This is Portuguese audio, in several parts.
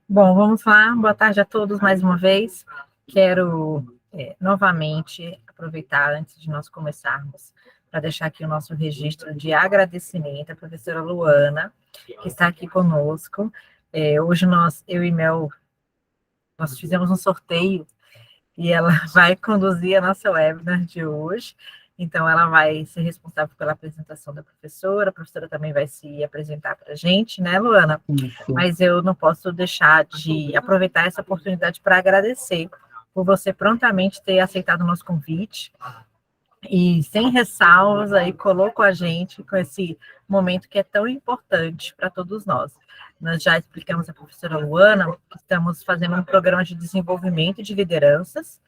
Bom, vamos lá. Boa tarde a todos mais uma vez. Quero novamente aproveitar, antes de nós começarmos, para deixar aqui o nosso registro de agradecimento à professora Luana, que está aqui conosco. Hoje eu e Mel, nós fizemos um sorteio e ela vai conduzir a nossa webinar de hoje. Então, ela vai ser responsável pela apresentação da professora, a professora também vai se apresentar para a gente, né, Luana? Isso. Mas eu não posso deixar de aproveitar essa oportunidade para agradecer por você prontamente ter aceitado o nosso convite e, sem ressalvas, aí colocou a gente com esse momento que é tão importante para todos nós. Nós já explicamos à professora Luana que estamos fazendo um programa de desenvolvimento de lideranças,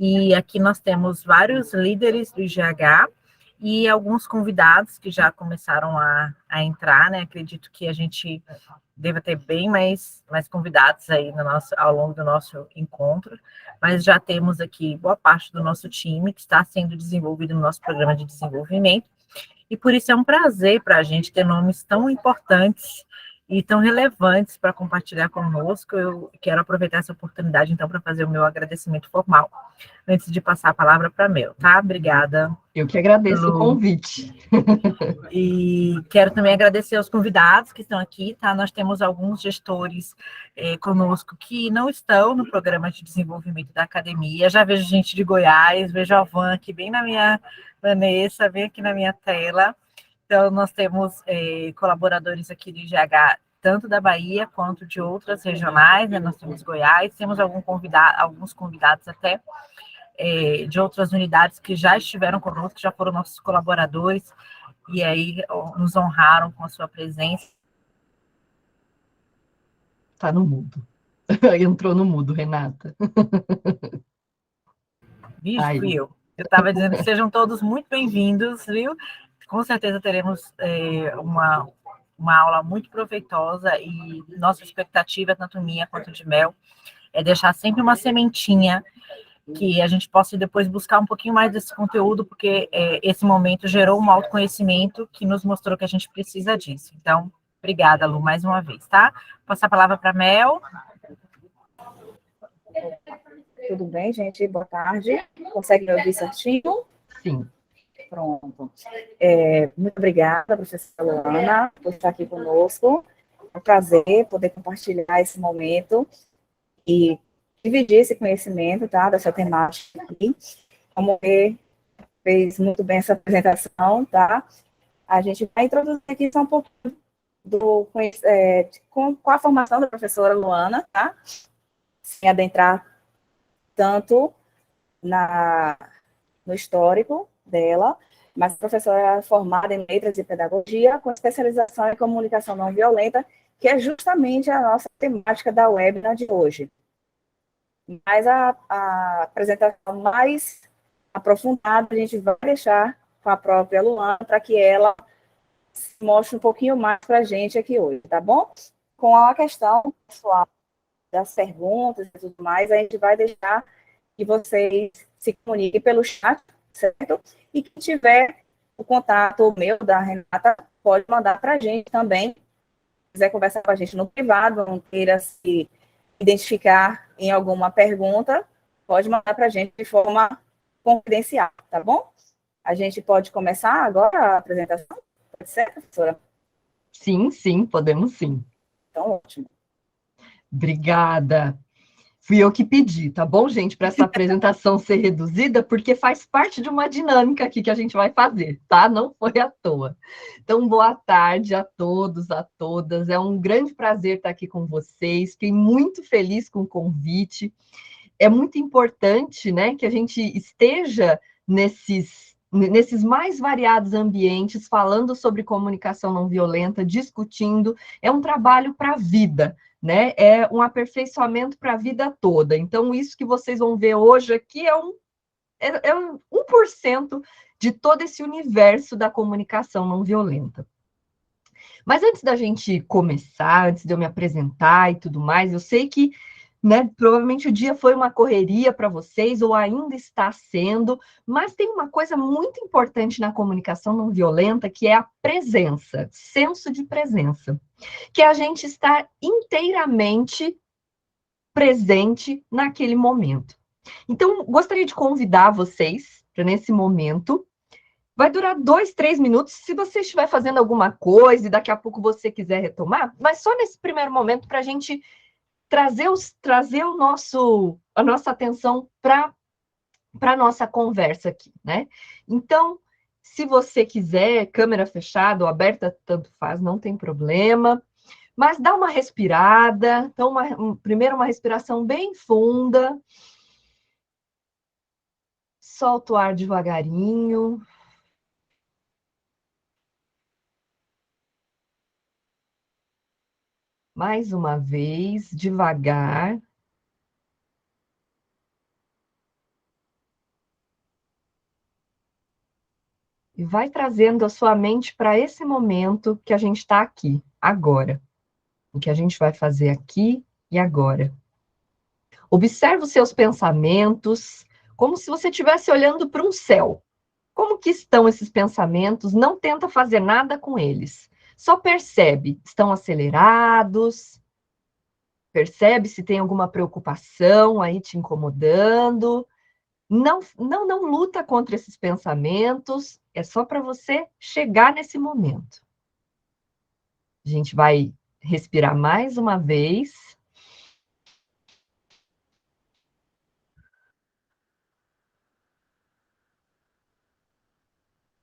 e aqui nós temos vários líderes do IGH e alguns convidados que já começaram a entrar, né? Acredito que a gente deva ter bem mais convidados aí ao longo do nosso encontro, mas já temos aqui boa parte do nosso time que está sendo desenvolvido no nosso programa de desenvolvimento, e por isso é um prazer para a gente ter nomes tão importantes e tão relevantes para compartilhar conosco. Eu quero aproveitar essa oportunidade, então, para fazer o meu agradecimento formal, antes de passar a palavra para a Mel, tá? Obrigada. Eu que agradeço o convite. E quero também agradecer aos convidados que estão aqui, tá? Nós temos alguns gestores conosco que não estão no programa de desenvolvimento da academia. Já vejo gente de Goiás, vejo a Van aqui bem na minha, Vanessa, bem aqui na minha tela. Então, nós temos colaboradores aqui do IGH, tanto da Bahia quanto de outras regionais, né? Nós temos Goiás, temos alguns convidados até de outras unidades que já estiveram conosco, que já foram nossos colaboradores, e aí nos honraram com a sua presença. Está no mudo. Entrou no mudo, Renata. Vixe, fui eu. Eu estava dizendo que sejam todos muito bem-vindos, viu? Com certeza teremos uma aula muito proveitosa, e nossa expectativa, tanto minha quanto de Mel, é deixar sempre uma sementinha que a gente possa depois buscar um pouquinho mais desse conteúdo, porque esse momento gerou um autoconhecimento que nos mostrou que a gente precisa disso. Então, obrigada, Lu, mais uma vez, tá? Vou passar a palavra para a Mel. Tudo bem, gente? Boa tarde. Consegue me ouvir certinho? Sim. Pronto. Muito obrigada, professora Luana, por estar aqui conosco. É um prazer poder compartilhar esse momento e dividir esse conhecimento, tá, dessa temática aqui. Como você fez muito bem essa apresentação, tá? A gente vai introduzir aqui só um pouquinho com a formação da professora Luana, tá? Sem adentrar tanto no histórico dela, mas a professora é formada em Letras e Pedagogia, com especialização em Comunicação Não Violenta, que é justamente a nossa temática da webinar de hoje. Mas a apresentação mais aprofundada a gente vai deixar com a própria Luana, para que ela mostre um pouquinho mais para a gente aqui hoje, tá bom? Com a questão pessoal das perguntas e tudo mais, a gente vai deixar que vocês se comuniquem pelo chat, certo? E quem tiver o contato meu, da Renata, pode mandar para a gente também. Se quiser conversar com a gente no privado, não queira se identificar em alguma pergunta, pode mandar para a gente de forma confidencial, tá bom? A gente pode começar agora a apresentação? Pode ser, professora? Sim, podemos sim. Então, ótimo. Obrigada. Fui eu que pedi, tá bom, gente, para essa apresentação ser reduzida, porque faz parte de uma dinâmica aqui que a gente vai fazer, tá? Não foi à toa. Então, boa tarde a todos, a todas. É um grande prazer estar aqui com vocês. Fiquei muito feliz com o convite. É muito importante, né, que a gente esteja nesses mais variados ambientes, falando sobre comunicação não violenta, discutindo. É um trabalho para a vida, né? É um aperfeiçoamento para a vida toda. Então, isso que vocês vão ver hoje aqui é 1% de todo esse universo da comunicação não violenta. Mas antes da gente começar, antes de eu me apresentar e tudo mais, eu sei que né? Provavelmente o dia foi uma correria para vocês, ou ainda está sendo, mas tem uma coisa muito importante na comunicação não violenta, que é a presença, senso de presença, que é a gente estar inteiramente presente naquele momento. Então, gostaria de convidar vocês para nesse momento. Vai durar 2, 3 minutos, se você estiver fazendo alguma coisa e daqui a pouco você quiser retomar, mas só nesse primeiro momento para a gente trazer a nossa atenção para a nossa conversa aqui, né? Então, se você quiser, câmera fechada ou aberta, tanto faz, não tem problema. Mas dá uma respirada. Então, primeiro uma respiração bem funda. Solta o ar devagarinho. Mais uma vez, devagar. E vai trazendo a sua mente para esse momento que a gente está aqui, agora. O que a gente vai fazer aqui e agora. Observe os seus pensamentos, como se você estivesse olhando para um céu. Como que estão esses pensamentos? Não tenta fazer nada com eles. Só percebe, estão acelerados, percebe se tem alguma preocupação aí te incomodando. Não luta contra esses pensamentos, é só para você chegar nesse momento. A gente vai respirar mais uma vez.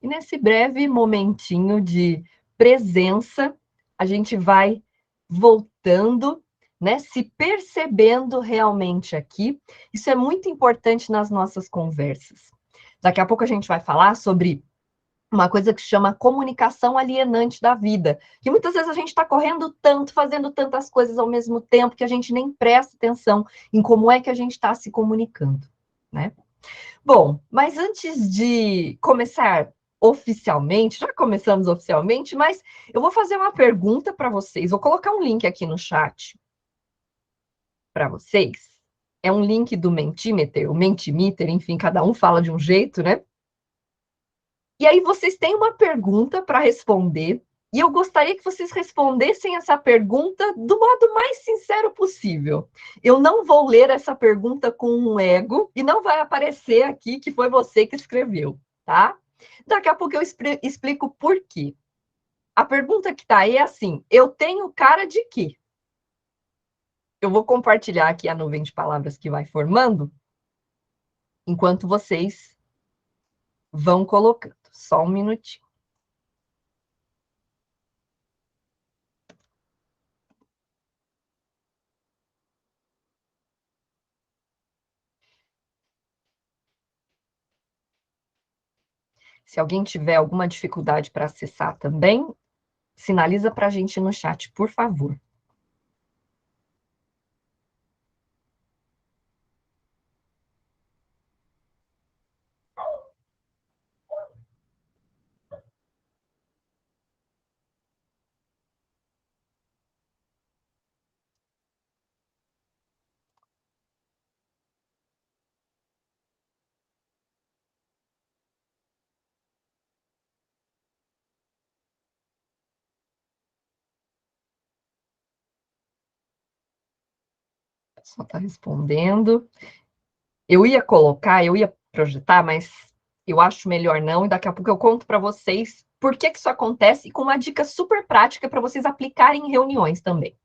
E nesse breve momentinho de presença, a gente vai voltando, né, se percebendo realmente aqui. Isso é muito importante nas nossas conversas. Daqui a pouco a gente vai falar sobre uma coisa que se chama comunicação alienante da vida, que muitas vezes a gente está correndo tanto, fazendo tantas coisas ao mesmo tempo, que a gente nem presta atenção em como é que a gente está se comunicando, né? Bom, mas antes de começar oficialmente, já começamos oficialmente, mas eu vou fazer uma pergunta para vocês. Vou colocar um link aqui no chat para vocês. É um link do Mentimeter, o Mentimeter, enfim, cada um fala de um jeito, né? E aí vocês têm uma pergunta para responder, e eu gostaria que vocês respondessem essa pergunta do modo mais sincero possível. Eu não vou ler essa pergunta com um ego, e não vai aparecer aqui que foi você que escreveu, tá? Daqui a pouco eu explico por quê. A pergunta que está aí é assim: eu tenho cara de quê? Eu vou compartilhar aqui a nuvem de palavras que vai formando, enquanto vocês vão colocando. Só um minutinho. Se alguém tiver alguma dificuldade para acessar também, sinaliza para a gente no chat, por favor. Só está respondendo. Eu ia projetar, mas eu acho melhor não, e daqui a pouco eu conto para vocês por que isso acontece, e com uma dica super prática para vocês aplicarem em reuniões também.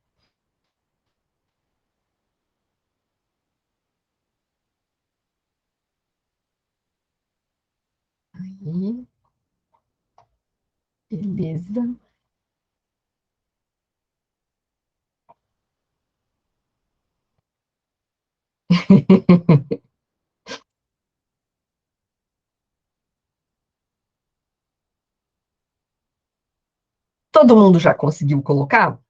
Aí, beleza. Todo mundo já conseguiu colocar?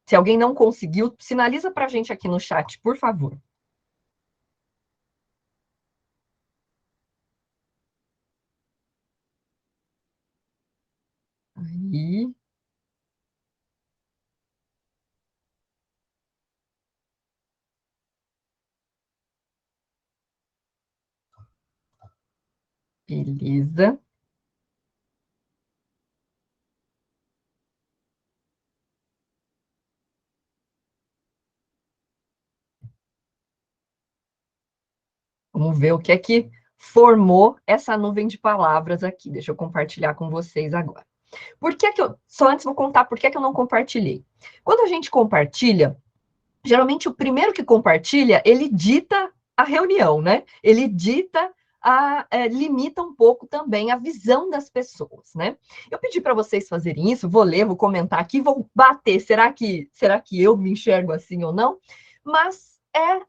Se alguém não conseguiu, sinaliza para a gente aqui no chat, por favor. Aí. Beleza. Vamos ver o que é que formou essa nuvem de palavras aqui. Deixa eu compartilhar com vocês agora. Por que que eu... Só antes vou contar por que que eu não compartilhei. Quando a gente compartilha, geralmente o primeiro que compartilha, ele dita a reunião, né? Ele dita limita um pouco também a visão das pessoas, né? Eu pedi para vocês fazerem isso, vou ler, vou comentar aqui, vou bater, será que eu me enxergo assim ou não? Mas é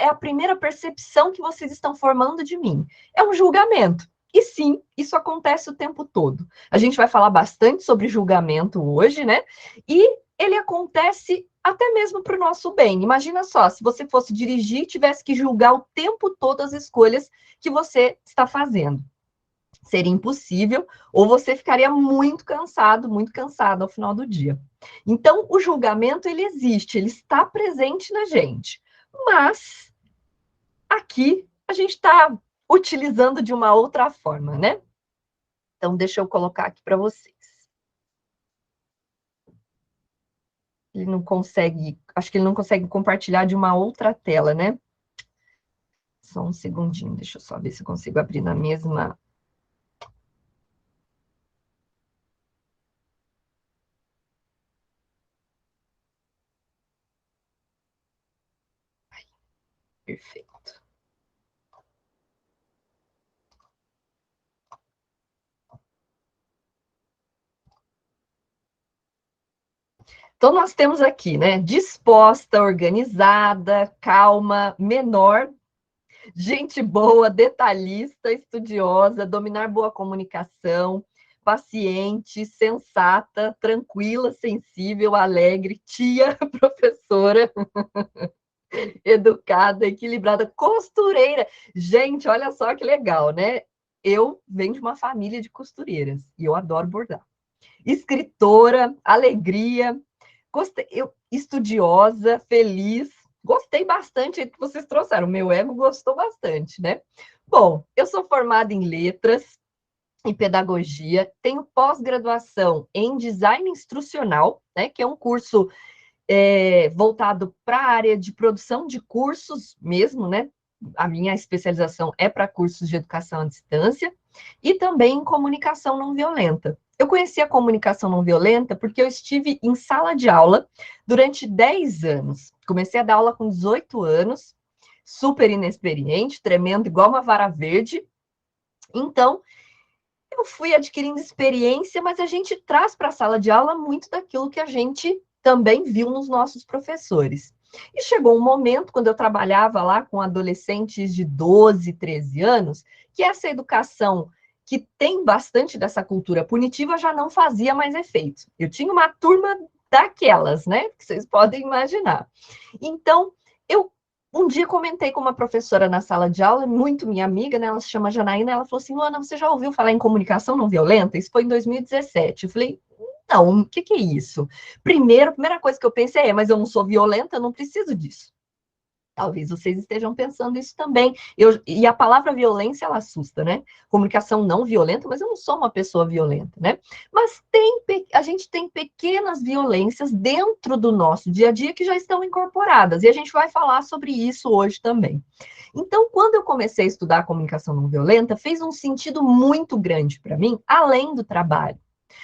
a primeira percepção que vocês estão formando de mim. É um julgamento. E sim, isso acontece o tempo todo. A gente vai falar bastante sobre julgamento hoje, né? E ele acontece até mesmo para o nosso bem. Imagina só, se você fosse dirigir e tivesse que julgar o tempo todo as escolhas que você está fazendo. Seria impossível, ou você ficaria muito cansado ao final do dia. Então, o julgamento, ele existe, ele está presente na gente. Mas, aqui, a gente está utilizando de uma outra forma, né? Então, deixa eu colocar aqui para vocês. Ele não consegue, acho que ele não consegue compartilhar de uma outra tela, né? Só um segundinho, deixa eu só ver se eu consigo abrir na mesma. Perfeito. Então, nós temos aqui, né? Disposta, organizada, calma, menor, gente boa, detalhista, estudiosa, dominar boa comunicação, paciente, sensata, tranquila, sensível, alegre, tia, professora, educada, equilibrada, costureira. Gente, olha só que legal, né? Eu venho de uma família de costureiras e eu adoro bordar. Escritora, alegria, estudiosa, feliz. Gostei bastante do que vocês trouxeram. O meu ego gostou bastante, né? Bom, eu sou formada em letras e pedagogia, tenho pós-graduação em design instrucional, né? Que é um curso voltado para a área de produção de cursos mesmo, né? A minha especialização é para cursos de educação à distância e também em comunicação não violenta. Eu conheci a comunicação não violenta porque eu estive em sala de aula durante 10 anos. Comecei a dar aula com 18 anos, super inexperiente, tremendo igual uma vara verde. Então, eu fui adquirindo experiência, mas a gente traz para a sala de aula muito daquilo que a gente também viu nos nossos professores. E chegou um momento, quando eu trabalhava lá com adolescentes de 12, 13 anos, que essa educação que tem bastante dessa cultura punitiva já não fazia mais efeito. Eu tinha uma turma daquelas, né? Que vocês podem imaginar. Então, eu um dia comentei com uma professora na sala de aula, muito minha amiga, né? Ela se chama Janaína, ela falou assim, Luana, você já ouviu falar em comunicação não violenta? Isso foi em 2017. Eu falei, não, o que é isso? Primeiro, a primeira coisa que eu pensei é, mas eu não sou violenta, eu não preciso disso. Talvez vocês estejam pensando isso também. E a palavra violência, ela assusta, né? Comunicação não violenta, mas eu não sou uma pessoa violenta, né? Mas a gente tem pequenas violências dentro do nosso dia a dia que já estão incorporadas. E a gente vai falar sobre isso hoje também. Então, quando eu comecei a estudar a comunicação não violenta, fez um sentido muito grande para mim, além do trabalho.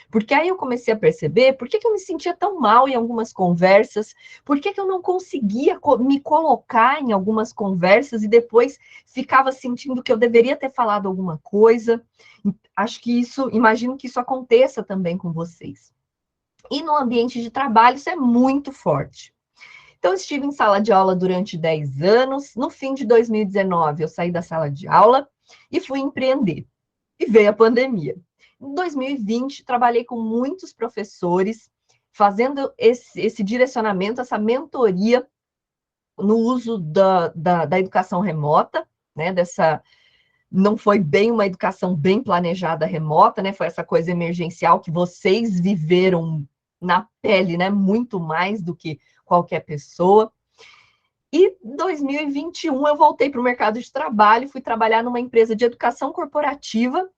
Porque aí eu comecei a perceber por que eu me sentia tão mal em algumas conversas, por que eu não conseguia me colocar em algumas conversas e depois ficava sentindo que eu deveria ter falado alguma coisa. Acho que imagino que isso aconteça também com vocês. E no ambiente de trabalho isso é muito forte. Então, eu estive em sala de aula durante 10 anos. No fim de 2019, eu saí da sala de aula e fui empreender. E veio a pandemia. Em 2020, trabalhei com muitos professores, fazendo esse direcionamento, essa mentoria no uso da educação remota, né? Não foi bem uma educação bem planejada remota, né? Foi essa coisa emergencial que vocês viveram na pele, né? Muito mais do que qualquer pessoa. E em 2021 eu voltei para o mercado de trabalho, fui trabalhar numa empresa de educação corporativa,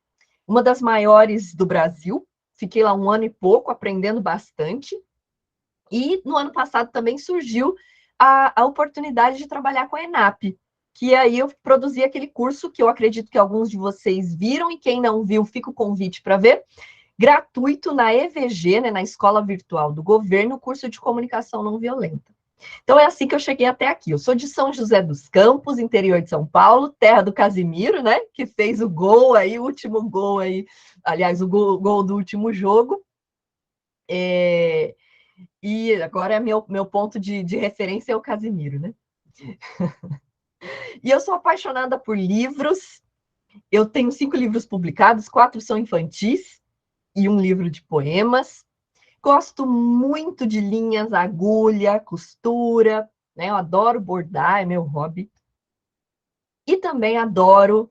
uma das maiores do Brasil. Fiquei lá um ano e pouco, aprendendo bastante. E no ano passado também surgiu a oportunidade de trabalhar com a ENAP, que aí eu produzi aquele curso que eu acredito que alguns de vocês viram, e quem não viu, fica o convite para ver, gratuito na EVG, né, na Escola Virtual do Governo, curso de Comunicação Não Violenta. Então é assim que eu cheguei até aqui. Eu sou de São José dos Campos, interior de São Paulo, terra do Casimiro, né, que fez o gol aí, o último gol aí, aliás, o gol do último jogo. E agora meu ponto de referência é o Casimiro, né? E eu sou apaixonada por livros. Eu tenho 5 livros publicados, 4 são infantis e um livro de poemas. Gosto muito de linhas, agulha, costura, né? Eu adoro bordar, é meu hobby. E também adoro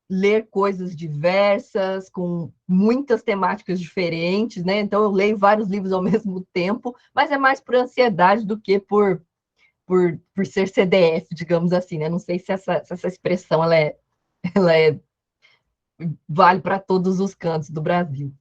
ler coisas diversas, com muitas temáticas diferentes, né? Então eu leio vários livros ao mesmo tempo, mas é mais por ansiedade do que por ser CDF, digamos assim, né? Não sei se essa expressão ela vale para todos os cantos do Brasil.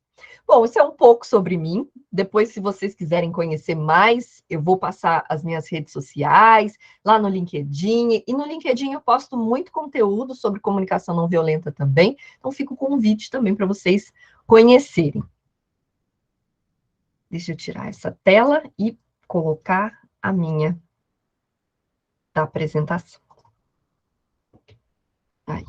Bom, isso é um pouco sobre mim. Depois, se vocês quiserem conhecer mais, eu vou passar as minhas redes sociais, lá no LinkedIn. E no LinkedIn eu posto muito conteúdo sobre comunicação não violenta também. Então, fica o convite também para vocês conhecerem. Deixa eu tirar essa tela e colocar a minha da apresentação. Aí.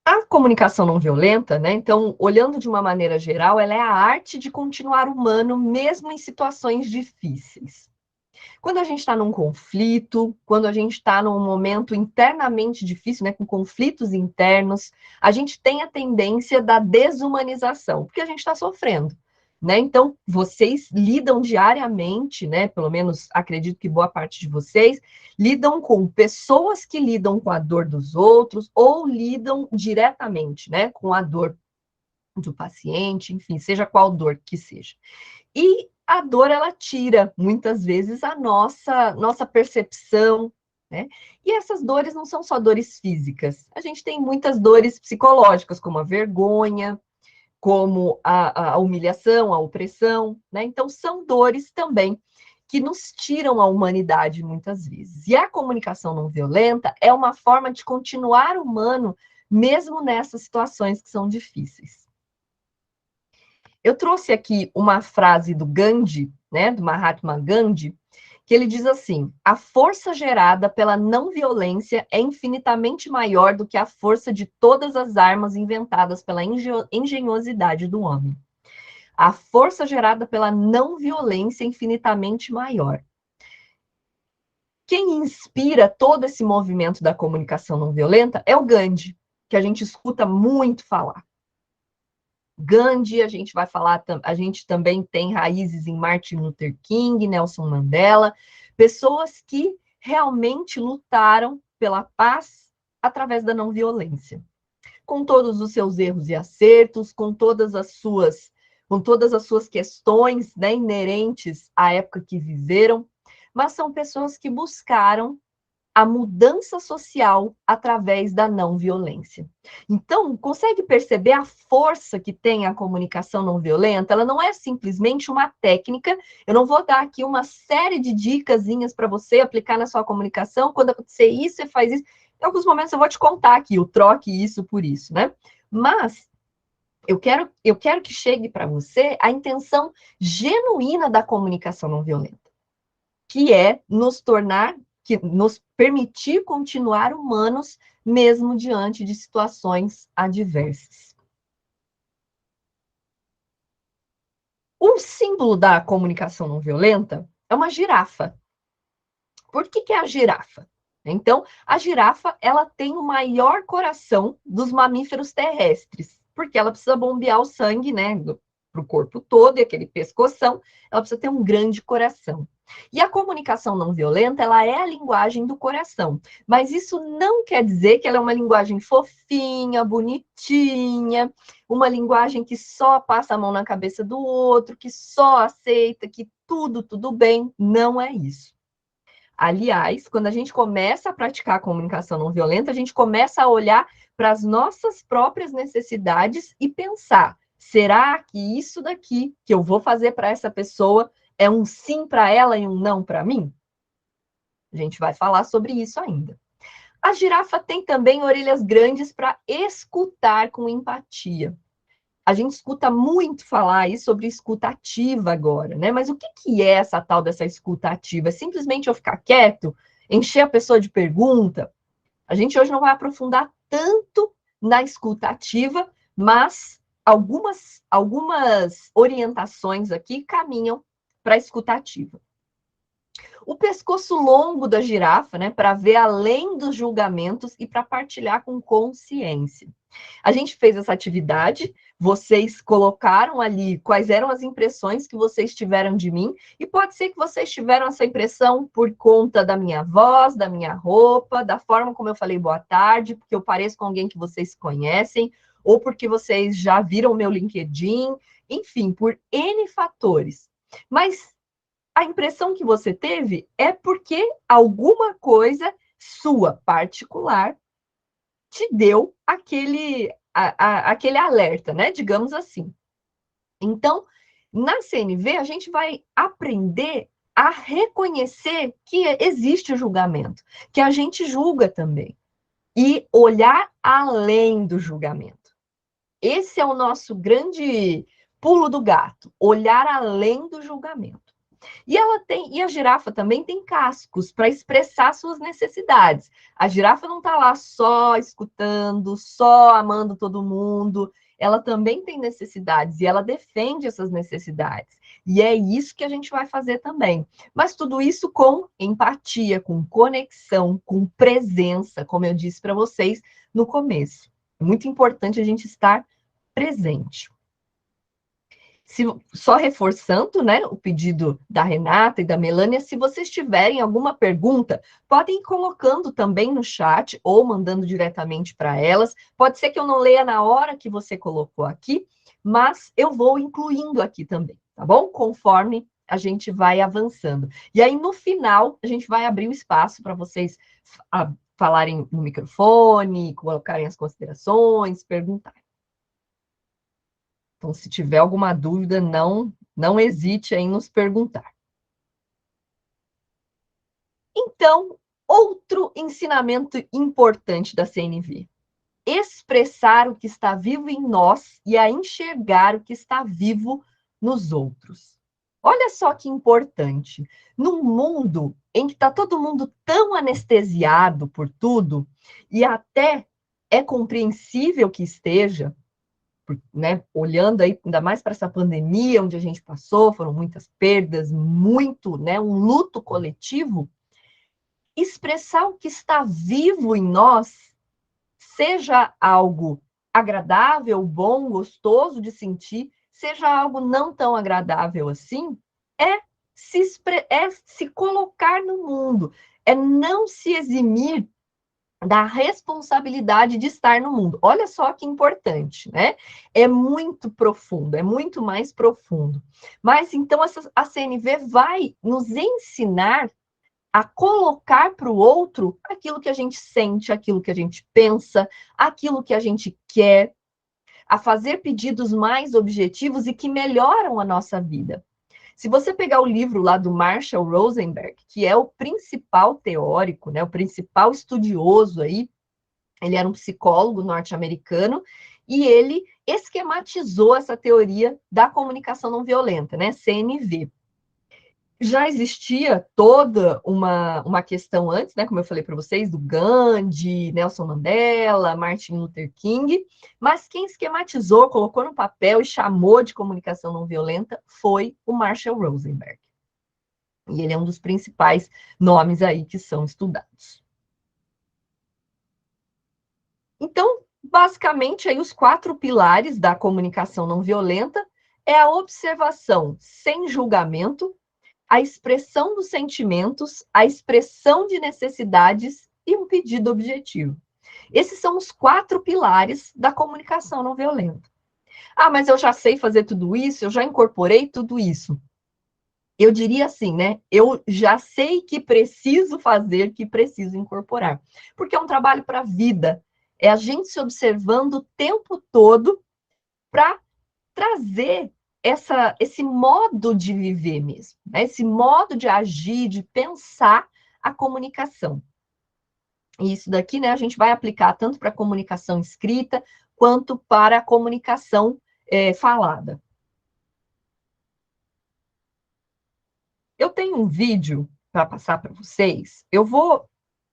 A comunicação não violenta, né? Então, olhando de uma maneira geral, ela é a arte de continuar humano mesmo em situações difíceis. Quando a gente está num conflito, quando a gente está num momento internamente difícil, né, com conflitos internos, a gente tem a tendência da desumanização, porque a gente está sofrendo. Né? Então, vocês lidam diariamente, né? Pelo menos acredito que boa parte de vocês lidam com pessoas que lidam com a dor dos outros ou lidam diretamente, né? Com a dor do paciente, enfim, seja qual dor que seja. E a dor, ela tira, muitas vezes, a nossa percepção, né? E essas dores não são só dores físicas. A gente tem muitas dores psicológicas, como a vergonha, como a humilhação, a opressão, né? Então, são dores também que nos tiram a humanidade muitas vezes. E a comunicação não violenta é uma forma de continuar humano, mesmo nessas situações que são difíceis. Eu trouxe aqui uma frase do Gandhi, né, do Mahatma Gandhi, que ele diz assim: a força gerada pela não violência é infinitamente maior do que a força de todas as armas inventadas pela engenhosidade do homem. A força gerada pela não violência é infinitamente maior. Quem inspira todo esse movimento da comunicação não violenta é o Gandhi, que a gente escuta muito falar. Gandhi, a gente vai falar, a gente também tem raízes em Martin Luther King, Nelson Mandela, pessoas que realmente lutaram pela paz através da não violência, com todos os seus erros e acertos, com todas as suas questões, né, inerentes à época que viveram, mas são pessoas que buscaram a mudança social através da não violência. Então, consegue perceber a força que tem a comunicação não violenta? Ela não é simplesmente uma técnica. Eu não vou dar aqui uma série de dicasinhas para você aplicar na sua comunicação. Quando acontecer isso, você faz isso. Em alguns momentos eu vou te contar aqui o troque isso por isso, né? Mas eu quero que chegue para você a intenção genuína da comunicação não violenta, que é nos permitir continuar humanos mesmo diante de situações adversas. O símbolo da comunicação não violenta é uma girafa. Por que é a girafa? Então, a girafa, ela tem o maior coração dos mamíferos terrestres, porque ela precisa bombear o sangue, né, para o corpo todo, e aquele pescoção, ela precisa ter um grande coração. E a comunicação não violenta, ela é a linguagem do coração. Mas isso não quer dizer que ela é uma linguagem fofinha, bonitinha, uma linguagem que só passa a mão na cabeça do outro, que só aceita, que tudo bem. Não é isso. Aliás, quando a gente começa a praticar a comunicação não violenta, a gente começa a olhar para as nossas próprias necessidades e pensar: será que isso daqui que eu vou fazer para essa pessoa é um sim para ela e um não para mim? A gente vai falar sobre isso ainda. A girafa tem também orelhas grandes para escutar com empatia. A gente escuta muito falar aí sobre escuta ativa agora, né? Mas o que é essa tal dessa escuta ativa? É simplesmente eu ficar quieto, encher a pessoa de pergunta? A gente hoje não vai aprofundar tanto na escuta ativa, mas algumas orientações aqui caminham para a escuta ativa. O pescoço longo da girafa, né, para ver além dos julgamentos e para partilhar com consciência. A gente fez essa atividade, vocês colocaram ali quais eram as impressões que vocês tiveram de mim, e pode ser que vocês tiveram essa impressão por conta da minha voz, da minha roupa, da forma como eu falei boa tarde, porque eu pareço com alguém que vocês conhecem, ou porque vocês já viram o meu LinkedIn, enfim, por N fatores. Mas a impressão que você teve é porque alguma coisa sua particular te deu aquele alerta, né? Digamos assim. Então, na CNV, a gente vai aprender a reconhecer que existe o julgamento, que a gente julga também, e olhar além do julgamento. Esse é o nosso grande pulo do gato, olhar além do julgamento. E a girafa também tem cascos para expressar suas necessidades. A girafa não está lá só escutando, só amando todo mundo. Ela também tem necessidades e ela defende essas necessidades. E é isso que a gente vai fazer também. Mas tudo isso com empatia, com conexão, com presença, como eu disse para vocês no começo. É muito importante a gente estar presente. Só reforçando, né, o pedido da Renata e da Melânia, se vocês tiverem alguma pergunta, podem ir colocando também no chat ou mandando diretamente para elas. Pode ser que eu não leia na hora que você colocou aqui, mas eu vou incluindo aqui também, tá bom? Conforme a gente vai avançando. E aí, no final, a gente vai abrir o espaço para vocês falarem no microfone, colocarem as considerações, perguntarem. Então, se tiver alguma dúvida, não hesite em nos perguntar. Então, outro ensinamento importante da CNV. Expressar o que está vivo em nós e a enxergar o que está vivo nos outros. Olha só que importante. Num mundo em que está todo mundo tão anestesiado por tudo, e até é compreensível que esteja, né, olhando aí ainda mais para essa pandemia onde a gente passou, foram muitas perdas, muito, né, um luto coletivo, expressar o que está vivo em nós, seja algo agradável, bom, gostoso de sentir, seja algo não tão agradável assim, é se colocar no mundo, é não se eximir da responsabilidade de estar no mundo. Olha só que importante, né? É muito profundo, é muito mais profundo. Mas, então, a CNV vai nos ensinar a colocar para o outro aquilo que a gente sente, aquilo que a gente pensa, aquilo que a gente quer, a fazer pedidos mais objetivos e que melhoram a nossa vida. Se você pegar o livro lá do Marshall Rosenberg, que é o principal teórico, né, o principal estudioso aí, ele era um psicólogo norte-americano, e ele esquematizou essa teoria da comunicação não violenta, né, CNV. Já existia toda uma questão antes, né, como eu falei para vocês, do Gandhi, Nelson Mandela, Martin Luther King, mas quem esquematizou, colocou no papel e chamou de comunicação não violenta foi o Marshall Rosenberg. E ele é um dos principais nomes aí que são estudados. Então, basicamente, aí os 4 pilares da comunicação não violenta é a observação sem julgamento, a expressão dos sentimentos, a expressão de necessidades e um pedido objetivo. Esses são os 4 pilares da comunicação não violenta. Ah, mas eu já sei fazer tudo isso, eu já incorporei tudo isso. Eu diria assim, né? Eu já sei que preciso fazer, que preciso incorporar. Porque é um trabalho para a vida. É a gente se observando o tempo todo para trazer esse modo de viver mesmo, né? Esse modo de agir, de pensar a comunicação. E isso daqui, né, a gente vai aplicar tanto para a comunicação escrita, quanto para a comunicação falada. Eu tenho um vídeo para passar para vocês. Eu vou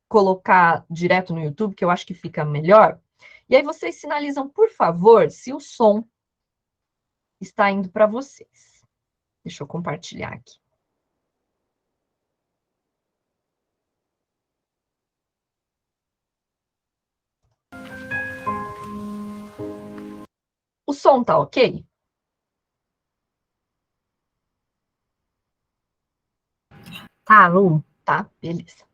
colocar direto no YouTube, que eu acho que fica melhor. E aí vocês sinalizam, por favor, se o som está indo para vocês. Deixa eu compartilhar aqui. O som tá ok? Tá, Lu? Tá, beleza.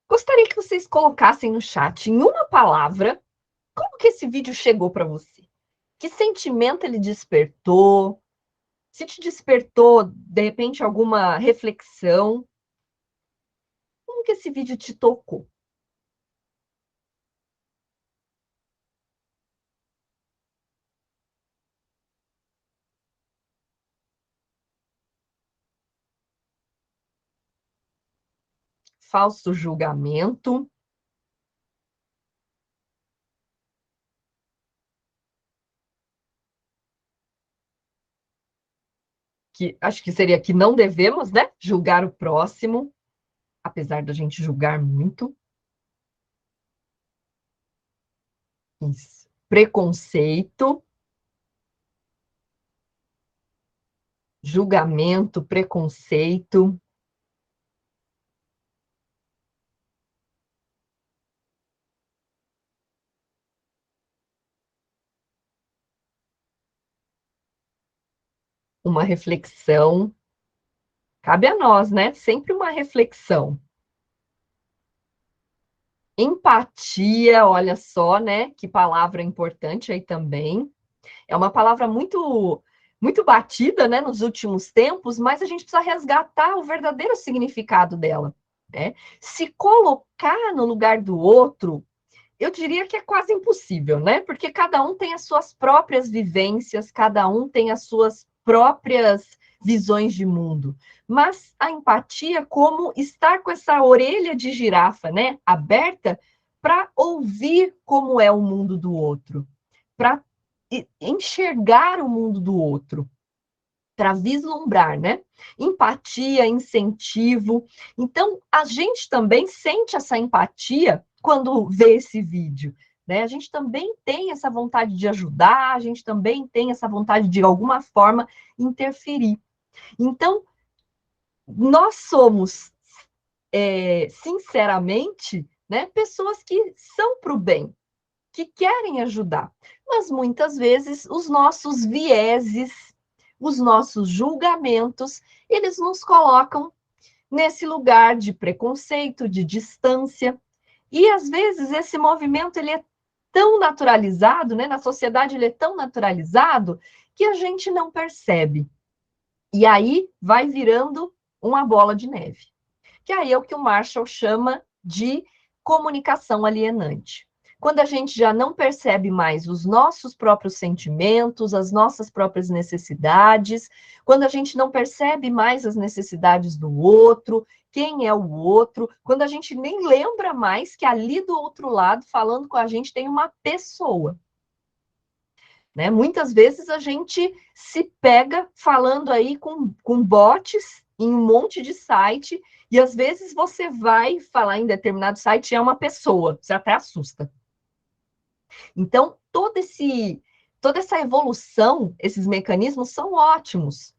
Gostaria que vocês colocassem no chat, em uma palavra, como que esse vídeo chegou para você? Que sentimento ele despertou? Se te despertou, de repente, alguma reflexão, como que esse vídeo te tocou? Falso julgamento. Que acho que seria que não devemos, né, julgar o próximo, apesar da gente julgar muito. Isso. Preconceito, julgamento, preconceito. Uma reflexão. Cabe a nós, né? Sempre uma reflexão. Empatia, olha só, né? Que palavra importante aí também. É uma palavra muito batida, né, nos últimos tempos, mas a gente precisa resgatar o verdadeiro significado dela, né? Se colocar no lugar do outro, eu diria que é quase impossível, né? Porque cada um tem as suas próprias vivências, cada um tem as suas próprias visões de mundo. Mas a empatia é como estar com essa orelha de girafa, né, aberta para ouvir como é o mundo do outro, para enxergar o mundo do outro, para vislumbrar, né? Empatia, incentivo. Então, a gente também sente essa empatia quando vê esse vídeo, né? A gente também tem essa vontade de ajudar, a gente também tem essa vontade de alguma forma interferir. Então, nós somos, sinceramente, né, pessoas que são para o bem, que querem ajudar, mas muitas vezes os nossos vieses, os nossos julgamentos, eles nos colocam nesse lugar de preconceito, de distância, e às vezes esse movimento ele é tão naturalizado, né, na sociedade ele é tão naturalizado, que a gente não percebe. E aí vai virando uma bola de neve, que aí é o que o Marshall chama de comunicação alienante. Quando a gente já não percebe mais os nossos próprios sentimentos, as nossas próprias necessidades, quando a gente não percebe mais as necessidades do outro, quem é o outro, quando a gente nem lembra mais que ali do outro lado, falando com a gente, tem uma pessoa. Né? Muitas vezes a gente se pega falando aí com bots em um monte de site, e às vezes você vai falar em determinado site e é uma pessoa, você até assusta. Então, toda essa evolução, esses mecanismos são ótimos,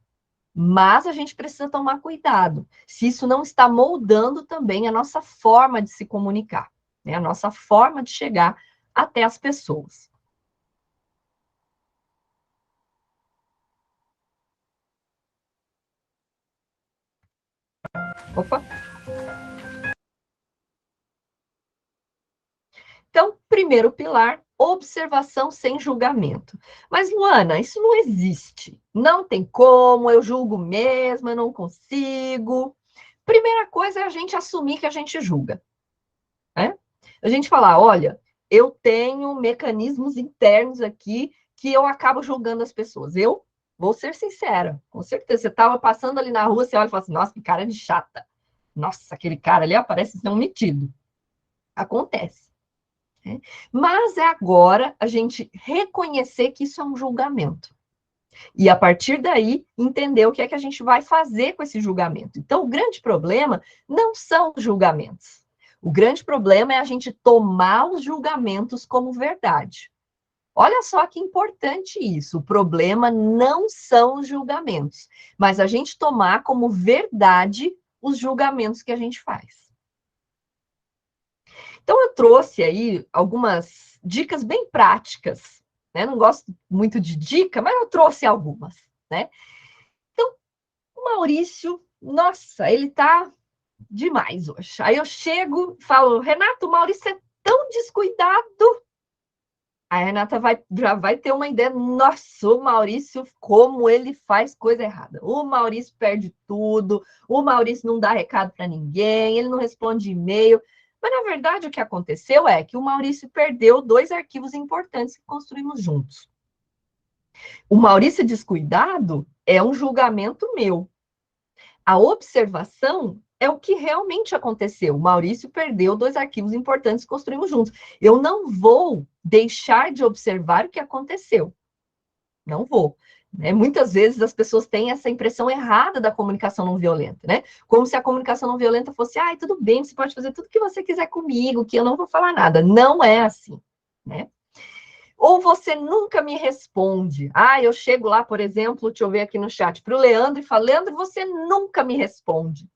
mas a gente precisa tomar cuidado, se isso não está moldando também a nossa forma de se comunicar, né? A nossa forma de chegar até as pessoas. Opa! Então, primeiro pilar, observação sem julgamento. Mas, Luana, isso não existe. Não tem como, eu julgo mesmo, eu não consigo. Primeira coisa é a gente assumir que a gente julga. Né? A gente falar, olha, eu tenho mecanismos internos aqui que eu acabo julgando as pessoas. Eu vou ser sincera, com certeza. Você estava passando ali na rua, você olha e fala assim, nossa, que cara de chata. Nossa, aquele cara ali parece ser um metido. Acontece. Né? Mas é agora a gente reconhecer que isso é um julgamento. E a partir daí, entender o que é que a gente vai fazer com esse julgamento. Então, o grande problema não são os julgamentos. O grande problema é a gente tomar os julgamentos como verdade. Olha só que importante isso. O problema não são os julgamentos, mas a gente tomar como verdade os julgamentos que a gente faz. Então, eu trouxe aí algumas dicas bem práticas, né? Não gosto muito de dica, mas eu trouxe algumas, né? Então, o Maurício, nossa, ele tá demais hoje. Aí eu chego e falo, Renato, o Maurício é tão descuidado. A Renata já vai ter uma ideia, nossa, o Maurício, como ele faz coisa errada. O Maurício perde tudo, o Maurício não dá recado para ninguém, ele não responde e-mail. Mas, na verdade, o que aconteceu é que o Maurício perdeu 2 arquivos importantes que construímos juntos. O Maurício descuidado é um julgamento meu. A observação é o que realmente aconteceu. O Maurício perdeu 2 arquivos importantes que construímos juntos. Eu não vou deixar de observar o que aconteceu. Não vou. Né? Muitas vezes as pessoas têm essa impressão errada da comunicação não violenta, né? Como se a comunicação não violenta fosse, tudo bem, você pode fazer tudo que você quiser comigo, que eu não vou falar nada. Não é assim, né? Ou você nunca me responde. Eu chego lá, por exemplo, deixa eu ver aqui no chat, para o Leandro e falo, Leandro, você nunca me responde.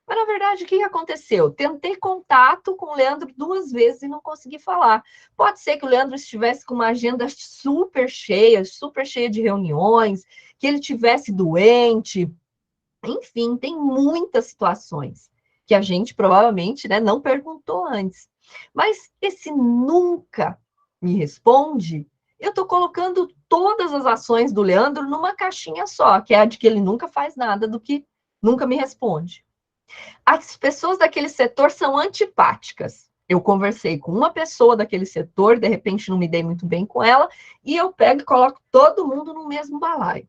Mas, na verdade, o que aconteceu? Tentei contato com o Leandro 2 vezes e não consegui falar. Pode ser que o Leandro estivesse com uma agenda super cheia de reuniões, que ele estivesse doente. Enfim, tem muitas situações que a gente provavelmente, né, não perguntou antes. Mas esse nunca me responde, eu estou colocando todas as ações do Leandro numa caixinha só, que é a de que ele nunca faz nada do que nunca me responde. As pessoas daquele setor são antipáticas. Eu conversei com uma pessoa daquele setor, de repente não me dei muito bem com ela, e eu pego e coloco todo mundo no mesmo balaio.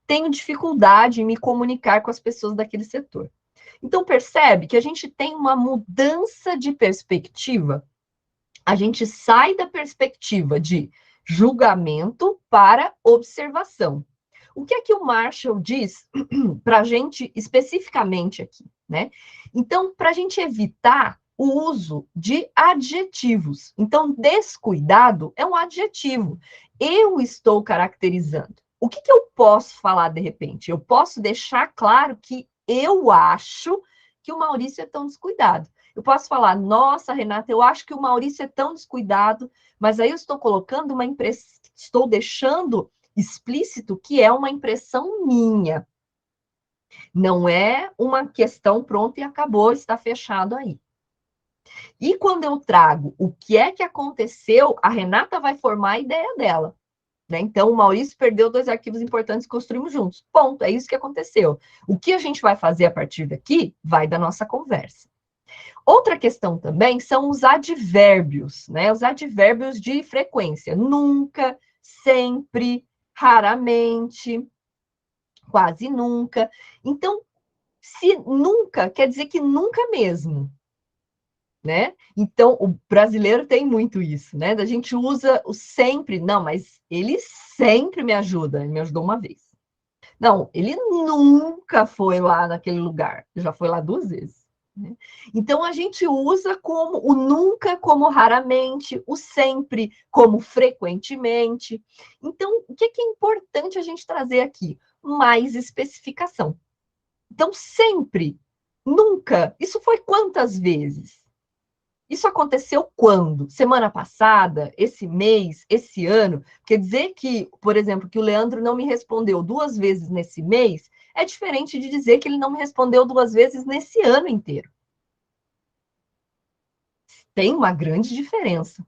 Tenho dificuldade em me comunicar com as pessoas daquele setor. Então, percebe que a gente tem uma mudança de perspectiva. A gente sai da perspectiva de julgamento para observação. O que é que o Marshall diz para a gente especificamente aqui, né? Então, para a gente evitar o uso de adjetivos. Então, descuidado é um adjetivo. Eu estou caracterizando. O que eu posso falar de repente? Eu posso deixar claro que eu acho que o Maurício é tão descuidado. Eu posso falar, nossa, Renata, eu acho que o Maurício é tão descuidado, mas aí eu estou colocando uma impressão, estou deixando explícito que é uma impressão minha. Não é uma questão pronta e acabou, está fechado aí. E quando eu trago o que é que aconteceu, a Renata vai formar a ideia dela. Né? Então, o Maurício perdeu 2 arquivos importantes que construímos juntos. Ponto, é isso que aconteceu. O que a gente vai fazer a partir daqui vai da nossa conversa. Outra questão também são os advérbios, né? Os advérbios de frequência. Nunca, sempre, raramente, quase nunca. Então, se nunca, quer dizer que nunca mesmo. Né? Então, o brasileiro tem muito isso, né? A gente usa o sempre, não, mas ele sempre me ajuda, ele me ajudou uma vez. Não, ele nunca foi lá naquele lugar, já foi lá 2 vezes. Né? Então, a gente usa como o nunca como raramente, o sempre como frequentemente. Então, o que é importante a gente trazer aqui? Mais especificação. Então, sempre, nunca, isso foi quantas vezes? Isso aconteceu quando? Semana passada? Esse mês? Esse ano? Quer dizer que, por exemplo, que o Leandro não me respondeu 2 vezes nesse mês é diferente de dizer que ele não me respondeu 2 vezes nesse ano inteiro. Tem uma grande diferença.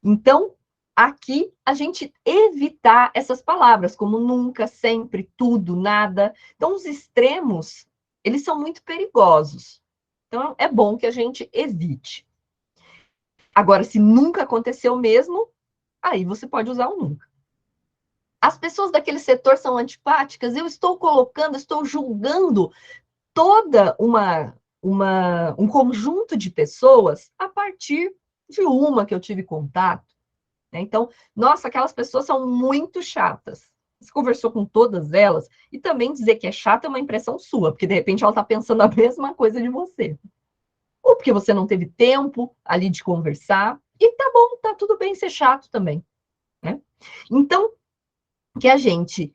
Então, aqui, a gente evitar essas palavras, como nunca, sempre, tudo, nada. Então, os extremos, eles são muito perigosos. Então, é bom que a gente evite. Agora, se nunca aconteceu mesmo, aí você pode usar o nunca. As pessoas daquele setor são antipáticas, eu estou colocando, estou julgando toda um conjunto de pessoas a partir de uma que eu tive contato. Né? Então, nossa, aquelas pessoas são muito chatas. Você conversou com todas elas, e também dizer que é chata é uma impressão sua, porque de repente ela está pensando a mesma coisa de você. Ou porque você não teve tempo ali de conversar, e tá bom, tá tudo bem ser chato também. Né? Então, que a gente,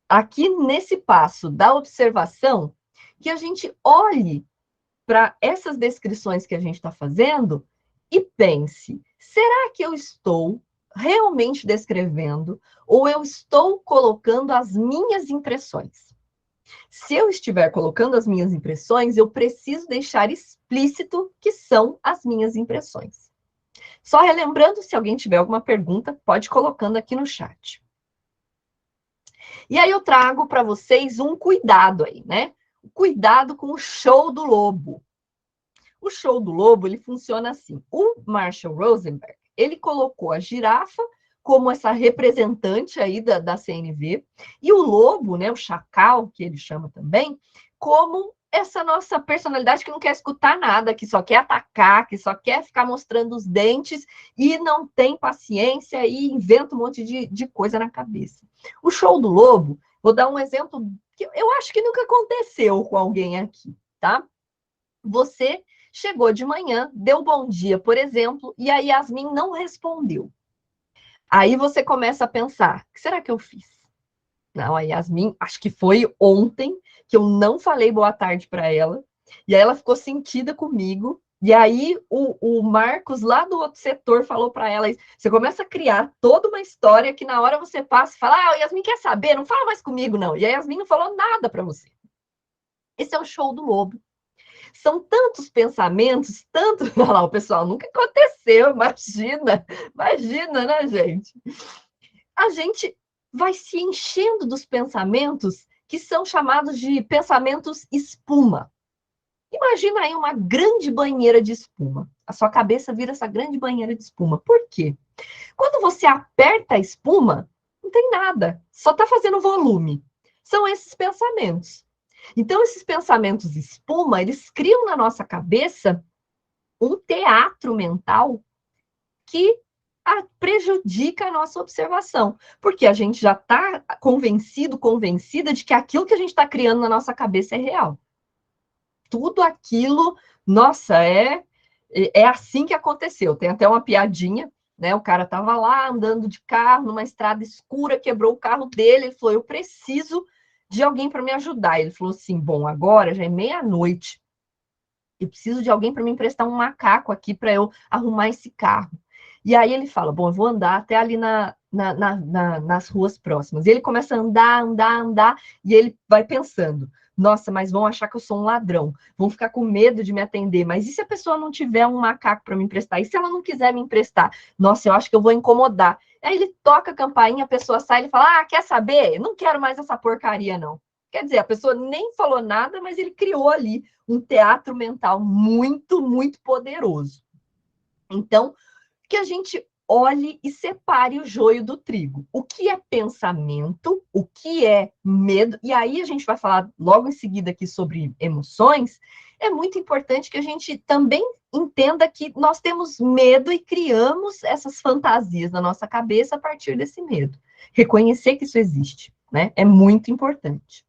aqui nesse passo da observação, que a gente olhe para essas descrições que a gente está fazendo e pense, será que eu estou realmente descrevendo ou eu estou colocando as minhas impressões? Se eu estiver colocando as minhas impressões, eu preciso deixar explícito que são as minhas impressões. Só relembrando, se alguém tiver alguma pergunta, pode ir colocando aqui no chat. E aí eu trago para vocês um cuidado aí, né? Cuidado com o show do lobo. O show do lobo, ele funciona assim. O Marshall Rosenberg, ele colocou a girafa como essa representante aí da CNV, e o lobo, né, o chacal, que ele chama também, como essa nossa personalidade que não quer escutar nada, que só quer atacar, que só quer ficar mostrando os dentes e não tem paciência e inventa um monte de coisa na cabeça. O show do lobo, vou dar um exemplo que eu acho que nunca aconteceu com alguém aqui, tá? Você chegou de manhã, deu bom dia, por exemplo, e a Yasmin não respondeu. Aí você começa a pensar, o que será que eu fiz? Não, a Yasmin, acho que foi ontem que eu não falei boa tarde para ela, e aí ela ficou sentida comigo, e aí o Marcos, lá do outro setor, falou para ela, você começa a criar toda uma história que na hora você passa e fala, ah, a Yasmin quer saber, não fala mais comigo, não. E a Yasmin não falou nada para você. Esse é o show do lobo. São tantos pensamentos, tanto... Olha lá, o pessoal, nunca aconteceu, imagina, né, gente? A gente vai se enchendo dos pensamentos que são chamados de pensamentos espuma. Imagina aí uma grande banheira de espuma. A sua cabeça vira essa grande banheira de espuma. Por quê? Quando você aperta a espuma, não tem nada, só está fazendo volume. São esses pensamentos. Então, esses pensamentos espuma, eles criam na nossa cabeça um teatro mental que prejudica a nossa observação, porque a gente já está convencida de que aquilo que a gente está criando na nossa cabeça é real. Tudo aquilo Nossa, é assim que aconteceu. Tem até uma piadinha, né? O cara estava lá andando de carro numa estrada escura, quebrou o carro dele. Ele falou: eu preciso de alguém para me ajudar. Ele falou assim: bom, agora já é meia-noite. Eu preciso de alguém para me emprestar um macaco aqui para eu arrumar esse carro. E aí ele fala: bom, eu vou andar até ali nas ruas próximas. E ele começa a andar, e ele vai pensando: nossa, mas vão achar que eu sou um ladrão, vão ficar com medo de me atender. Mas e se a pessoa não tiver um macaco para me emprestar? E se ela não quiser me emprestar? Nossa, eu acho que eu vou incomodar. Aí ele toca a campainha, a pessoa sai e fala: ah, quer saber? Não quero mais essa porcaria, não. Quer dizer, a pessoa nem falou nada, mas ele criou ali um teatro mental muito, muito poderoso. Então, que a gente olhe e separe o joio do trigo. O que é pensamento, o que é medo, e aí a gente vai falar logo em seguida aqui sobre emoções. É muito importante que a gente também entenda que nós temos medo e criamos essas fantasias na nossa cabeça a partir desse medo. Reconhecer que isso existe, né? É muito importante.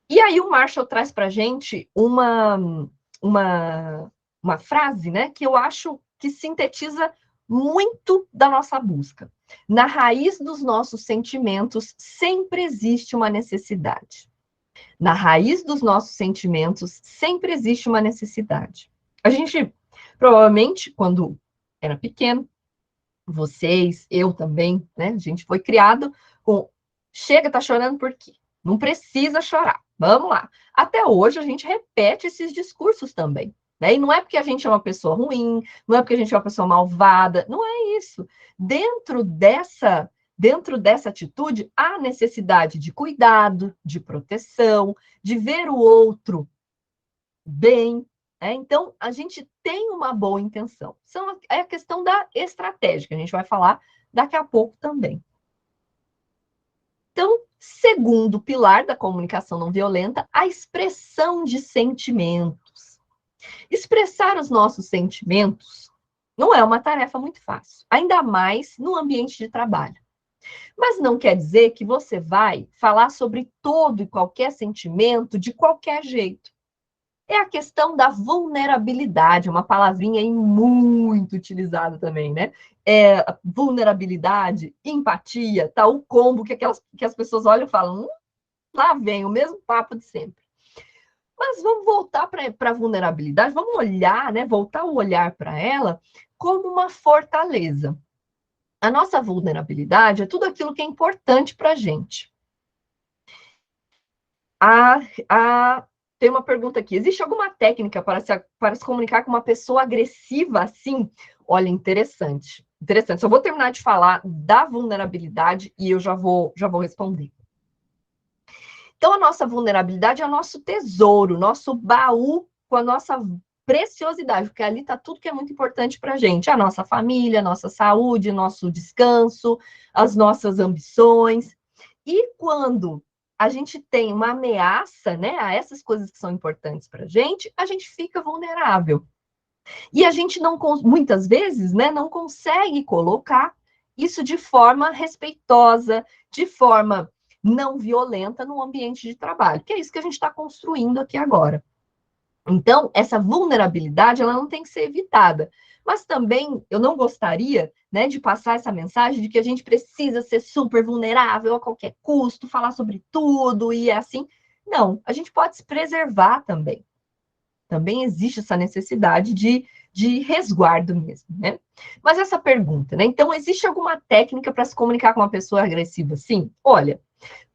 E aí o Marshall traz para a gente uma frase, né, que eu acho que sintetiza muito da nossa busca. Na raiz dos nossos sentimentos sempre existe uma necessidade. Na raiz dos nossos sentimentos sempre existe uma necessidade. A gente, provavelmente, quando era pequeno, vocês, eu também, né, a gente foi criado com: chega, tá chorando por quê? Não precisa chorar. Vamos lá. Até hoje a gente repete esses discursos também, né? E não é porque a gente é uma pessoa ruim, não é porque a gente é uma pessoa malvada, não é isso. Dentro dessa atitude, há necessidade de cuidado, de proteção, de ver o outro bem. Então, a gente tem uma boa intenção. É a questão da estratégia, que a gente vai falar daqui a pouco também. Então, segundo pilar da comunicação não violenta, a expressão de sentimentos. Expressar os nossos sentimentos não é uma tarefa muito fácil, ainda mais no ambiente de trabalho. Mas não quer dizer que você vai falar sobre todo e qualquer sentimento de qualquer jeito. É a questão da vulnerabilidade, uma palavrinha aí muito utilizada também, né? Vulnerabilidade, empatia, tá o combo que as pessoas olham e falam: lá vem o mesmo papo de sempre. Mas vamos voltar para a vulnerabilidade, vamos olhar, né? Voltar o olhar para ela como uma fortaleza. A nossa vulnerabilidade é tudo aquilo que é importante para a gente. Tem uma pergunta aqui: existe alguma técnica para se comunicar com uma pessoa agressiva assim? Olha, interessante. Interessante. Só vou terminar de falar da vulnerabilidade e eu já vou responder. Então, a nossa vulnerabilidade é o nosso tesouro, nosso baú com a nossa preciosidade, porque ali está tudo que é muito importante para a gente: a nossa família, a nossa saúde, nosso descanso, as nossas ambições. E quando a gente tem uma ameaça, né, a essas coisas que são importantes para a gente fica vulnerável. E a gente não, muitas vezes, né, não consegue colocar isso de forma respeitosa, de forma não violenta no ambiente de trabalho, que é isso que a gente está construindo aqui agora. Então, essa vulnerabilidade, ela não tem que ser evitada. Mas também eu não gostaria, né, de passar essa mensagem de que a gente precisa ser super vulnerável a qualquer custo, falar sobre tudo e assim. Não, a gente pode se preservar também. Também existe essa necessidade de resguardo mesmo, né? Mas essa pergunta, né? Então, existe alguma técnica para se comunicar com uma pessoa agressiva? Sim. Olha,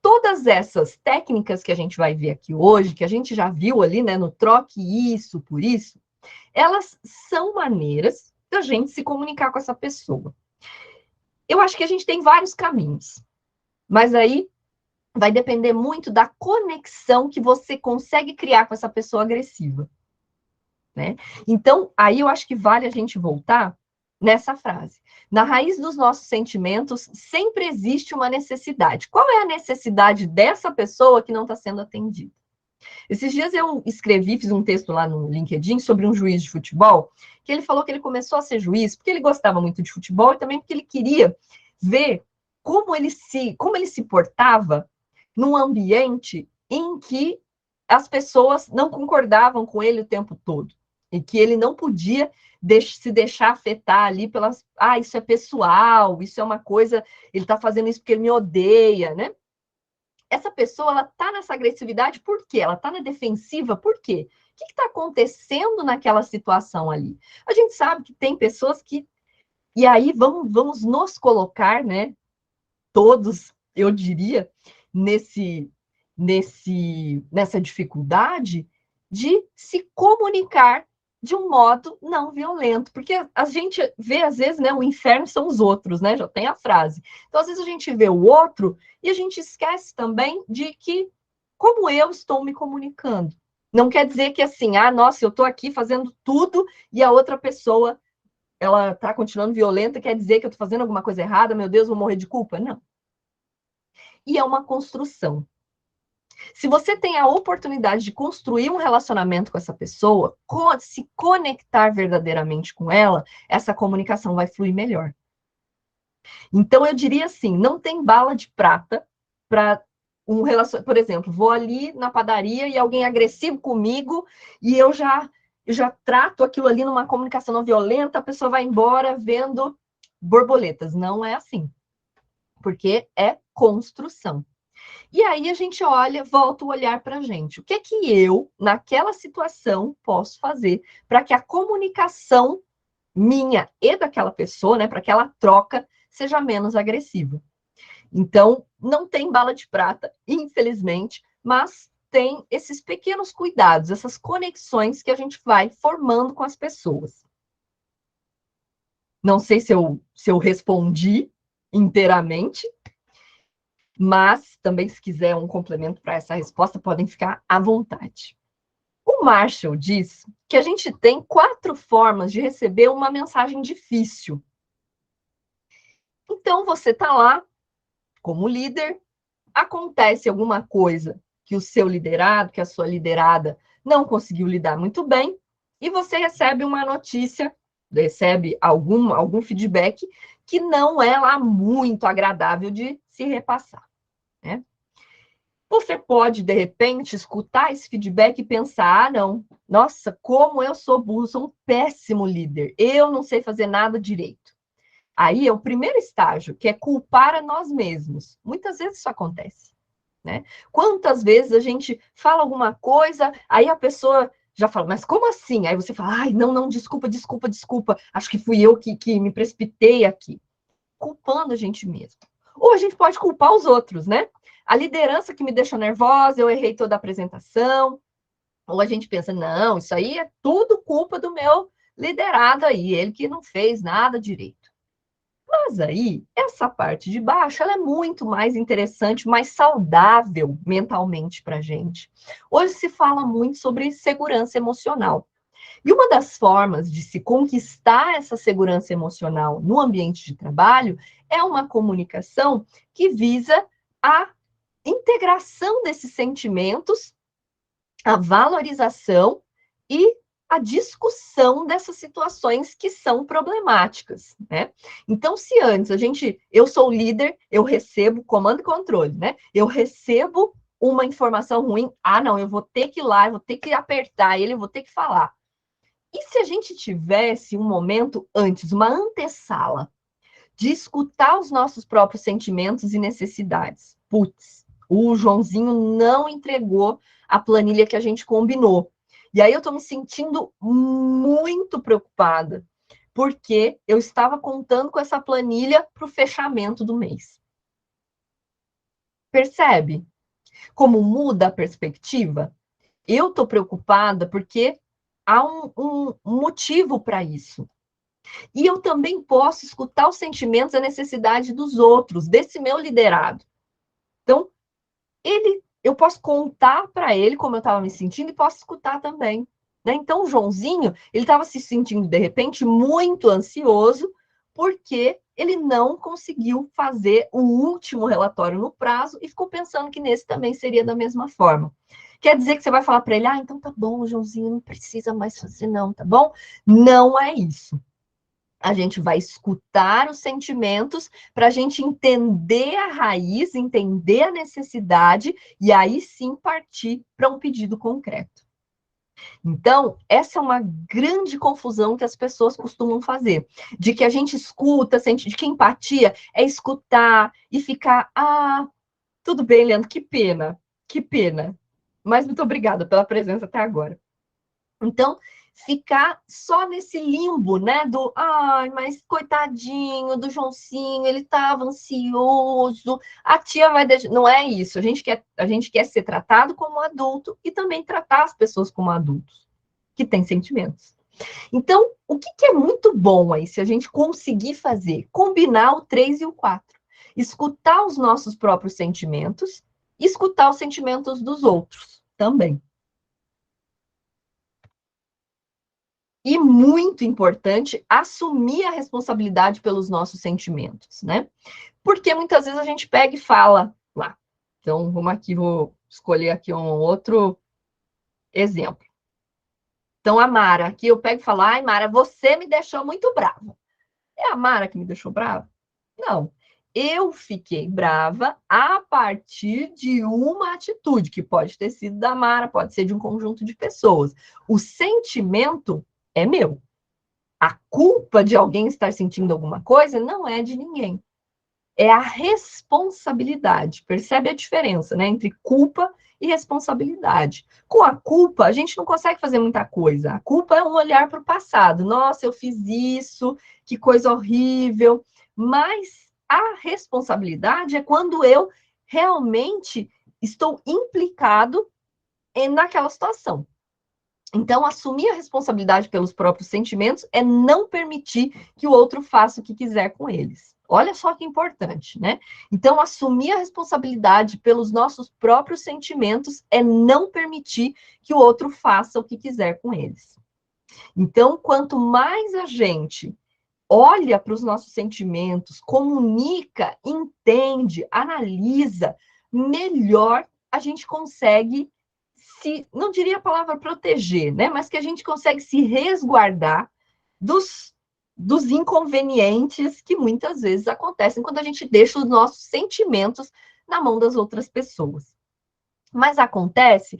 todas essas técnicas que a gente vai ver aqui hoje, que a gente já viu ali, né, no troque isso por isso, elas são maneiras da gente se comunicar com essa pessoa. Eu acho que a gente tem vários caminhos, mas aí vai depender muito da conexão que você consegue criar com essa pessoa agressiva, né? Então, aí eu acho que vale a gente voltar nessa frase: na raiz dos nossos sentimentos sempre existe uma necessidade. Qual é a necessidade dessa pessoa que não está sendo atendida? Esses dias eu fiz um texto lá no LinkedIn sobre um juiz de futebol, que ele falou que ele começou a ser juiz porque ele gostava muito de futebol e também porque ele queria ver como ele se portava num ambiente em que as pessoas não concordavam com ele o tempo todo. E que ele não podia se deixar afetar ali pelas... isso é pessoal, isso é uma coisa... Ele está fazendo isso porque ele me odeia, né? Essa pessoa, ela está nessa agressividade por quê? Ela está na defensiva por quê? O que está acontecendo naquela situação ali? A gente sabe que tem pessoas que... E aí vamos nos colocar, né? Todos, eu diria, nessa dificuldade de se comunicar de um modo não violento, porque a gente vê, às vezes, né, o inferno são os outros, né, já tem a frase. Então, às vezes, a gente vê o outro e a gente esquece também de que, como eu estou me comunicando. Não quer dizer que, assim, nossa, eu estou aqui fazendo tudo e a outra pessoa, ela está continuando violenta, quer dizer que eu estou fazendo alguma coisa errada, meu Deus, vou morrer de culpa? Não. E é uma construção. Se você tem a oportunidade de construir um relacionamento com essa pessoa, se conectar verdadeiramente com ela, essa comunicação vai fluir melhor. Então, eu diria assim, não tem bala de prata para um relacionamento. Por exemplo, vou ali na padaria e alguém é agressivo comigo e eu já trato aquilo ali numa comunicação não violenta, a pessoa vai embora vendo borboletas. Não é assim. Porque é construção. E aí a gente volta o olhar para a gente. O que é que eu, naquela situação, posso fazer para que a comunicação minha e daquela pessoa, né, para que aquela troca seja menos agressiva? Então, não tem bala de prata, infelizmente, mas tem esses pequenos cuidados, essas conexões que a gente vai formando com as pessoas. Não sei se eu respondi inteiramente, mas também, se quiser um complemento para essa resposta, podem ficar à vontade. O Marshall diz que a gente tem 4 formas de receber uma mensagem difícil. Então, você está lá, como líder, acontece alguma coisa que o seu liderado, que a sua liderada não conseguiu lidar muito bem, e você recebe uma notícia, recebe algum feedback que não é lá muito agradável de se repassar, né? Você pode, de repente, escutar esse feedback e pensar, não, nossa, como eu sou burro, sou um péssimo líder, eu não sei fazer nada direito. Aí é o primeiro estágio, que é culpar a nós mesmos. Muitas vezes isso acontece, né? Quantas vezes a gente fala alguma coisa, aí a pessoa já fala, mas como assim? Aí você fala, não, desculpa, acho que fui eu que me precipitei aqui. Culpando a gente mesmo. Ou a gente pode culpar os outros, né? A liderança que me deixou nervosa, eu errei toda a apresentação. Ou a gente pensa, não, isso aí é tudo culpa do meu liderado aí, ele que não fez nada direito. Mas aí, essa parte de baixo, ela é muito mais interessante, mais saudável mentalmente para a gente. Hoje se fala muito sobre segurança emocional. E uma das formas de se conquistar essa segurança emocional no ambiente de trabalho é uma comunicação que visa a integração desses sentimentos, a valorização e a discussão dessas situações que são problemáticas, né? Então, se antes eu sou líder, eu recebo comando e controle, né? Eu recebo uma informação ruim, não, eu vou ter que ir lá, eu vou ter que apertar ele, eu vou ter que falar. E se a gente tivesse um momento antes, uma antessala, de escutar os nossos próprios sentimentos e necessidades? Putz, o Joãozinho não entregou a planilha que a gente combinou. E aí eu estou me sentindo muito preocupada, porque eu estava contando com essa planilha para o fechamento do mês. Percebe como muda a perspectiva? Eu estou preocupada porque há um motivo para isso. E eu também posso escutar os sentimentos e a necessidade dos outros, desse meu liderado. Então, eu posso contar para ele como eu estava me sentindo e posso escutar também, né? Então, o Joãozinho, ele estava se sentindo, de repente, muito ansioso, porque ele não conseguiu fazer o último relatório no prazo e ficou pensando que nesse também seria da mesma forma. Quer dizer que você vai falar para ele, então tá bom, Joãozinho, não precisa mais fazer não, tá bom? Não é isso. A gente vai escutar os sentimentos para a gente entender a raiz, entender a necessidade e aí sim partir para um pedido concreto. Então, essa é uma grande confusão que as pessoas costumam fazer, de que a gente escuta, sente, de que empatia é escutar e ficar, tudo bem, Leandro, que pena, mas muito obrigada pela presença até agora. Então, ficar só nesse limbo, né, mas coitadinho do Joãozinho, ele estava ansioso, a tia vai deixar... Não é isso, a gente quer ser tratado como adulto e também tratar as pessoas como adultos, que têm sentimentos. Então, o que é muito bom aí, se a gente conseguir fazer? Combinar o 3 e o 4. Escutar os nossos próprios sentimentos e escutar os sentimentos dos outros também. E muito importante, assumir a responsabilidade pelos nossos sentimentos, né? Porque muitas vezes a gente pega e fala lá. Então, vou escolher aqui um outro exemplo. Então, a Mara, aqui eu pego e falo, Mara, você me deixou muito brava. É a Mara que me deixou brava? Não. Eu fiquei brava a partir de uma atitude, que pode ter sido da Mara, pode ser de um conjunto de pessoas. O sentimento é meu. A culpa de alguém estar sentindo alguma coisa não é de ninguém. É a responsabilidade. Percebe a diferença, né, entre culpa e responsabilidade. Com a culpa, a gente não consegue fazer muita coisa. A culpa é um olhar para o passado. Nossa, eu fiz isso, que coisa horrível. Mas a responsabilidade é quando eu realmente estou implicado naquela situação. Então, assumir a responsabilidade pelos próprios sentimentos é não permitir que o outro faça o que quiser com eles. Olha só que importante, né? Então, assumir a responsabilidade pelos nossos próprios sentimentos é não permitir que o outro faça o que quiser com eles. Então, quanto mais a gente olha para os nossos sentimentos, comunica, entende, analisa, melhor a gente consegue não diria a palavra proteger, né? Mas que a gente consegue se resguardar dos inconvenientes que muitas vezes acontecem quando a gente deixa os nossos sentimentos na mão das outras pessoas. Mas acontece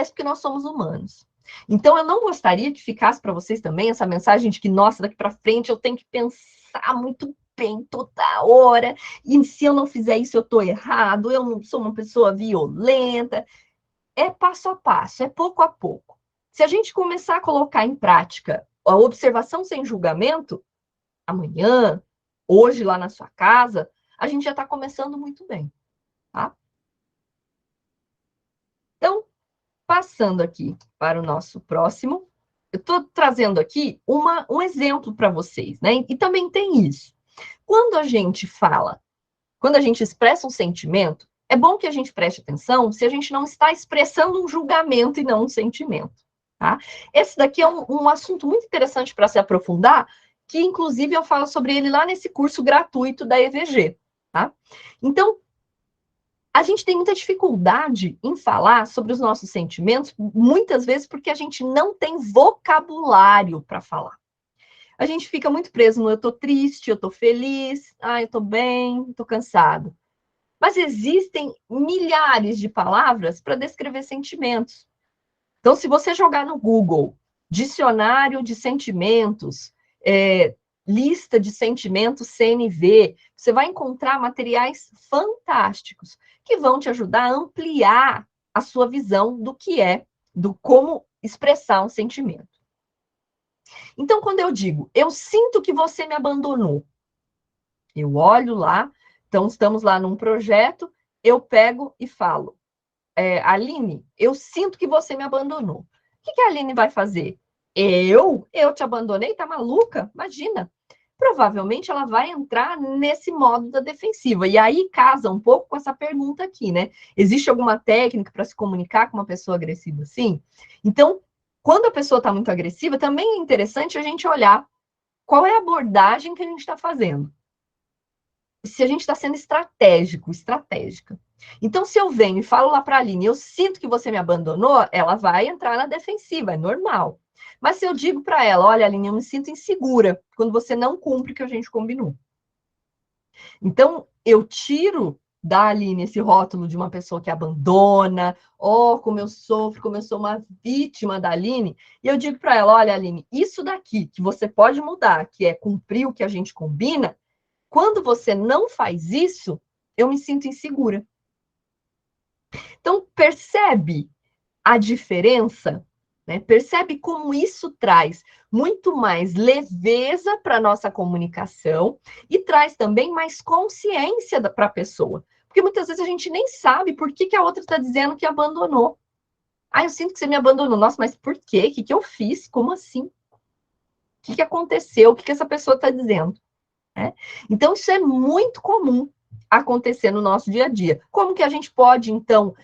porque nós somos humanos. Então, eu não gostaria que ficasse para vocês também essa mensagem de que, nossa, daqui para frente eu tenho que pensar muito bem toda hora, e se eu não fizer isso eu estou errado, eu não sou uma pessoa violenta. É passo a passo, é pouco a pouco. Se a gente começar a colocar em prática a observação sem julgamento, amanhã, hoje lá na sua casa, a gente já está começando muito bem, tá? Então, passando aqui para o nosso próximo, eu estou trazendo aqui um exemplo para vocês, né? E também tem isso. Quando a gente expressa um sentimento, é bom que a gente preste atenção se a gente não está expressando um julgamento e não um sentimento, tá? Esse daqui é um assunto muito interessante para se aprofundar, que inclusive eu falo sobre ele lá nesse curso gratuito da EVG, tá? Então, a gente tem muita dificuldade em falar sobre os nossos sentimentos, muitas vezes porque a gente não tem vocabulário para falar. A gente fica muito preso no eu tô triste, eu tô feliz, eu tô bem, tô cansado. Mas existem milhares de palavras para descrever sentimentos. Então, se você jogar no Google, dicionário de sentimentos, lista de sentimentos CNV, você vai encontrar materiais fantásticos que vão te ajudar a ampliar a sua visão do como expressar um sentimento. Então, quando eu digo, eu sinto que você me abandonou, eu olho lá, então estamos lá num projeto, eu pego e falo, Aline, eu sinto que você me abandonou. O que a Aline vai fazer? Eu te abandonei? Tá maluca? Imagina. Provavelmente ela vai entrar nesse modo da defensiva. E aí casa um pouco com essa pergunta aqui, né? Existe alguma técnica para se comunicar com uma pessoa agressiva assim? Então, quando a pessoa está muito agressiva, também é interessante a gente olhar qual é a abordagem que a gente está fazendo. Se a gente está sendo estratégica. Então, se eu venho e falo lá para a Aline, eu sinto que você me abandonou, ela vai entrar na defensiva, é normal. Mas se eu digo para ela, olha, Aline, eu me sinto insegura quando você não cumpre o que a gente combinou. Então, eu tiro da Aline esse rótulo de uma pessoa que abandona, como eu sofro, como eu sou uma vítima da Aline, e eu digo para ela, olha, Aline, isso daqui que você pode mudar, que é cumprir o que a gente combina, quando você não faz isso, eu me sinto insegura. Então, percebe a diferença, né? Percebe como isso traz muito mais leveza para a nossa comunicação e traz também mais consciência para a pessoa. Porque muitas vezes a gente nem sabe por que a outra está dizendo que abandonou. Ah, eu sinto que você me abandonou. Nossa, mas por quê? O que eu fiz? Como assim? O que aconteceu? O que essa pessoa está dizendo? Né? Então, isso é muito comum acontecer no nosso dia a dia. Como que a gente pode, então,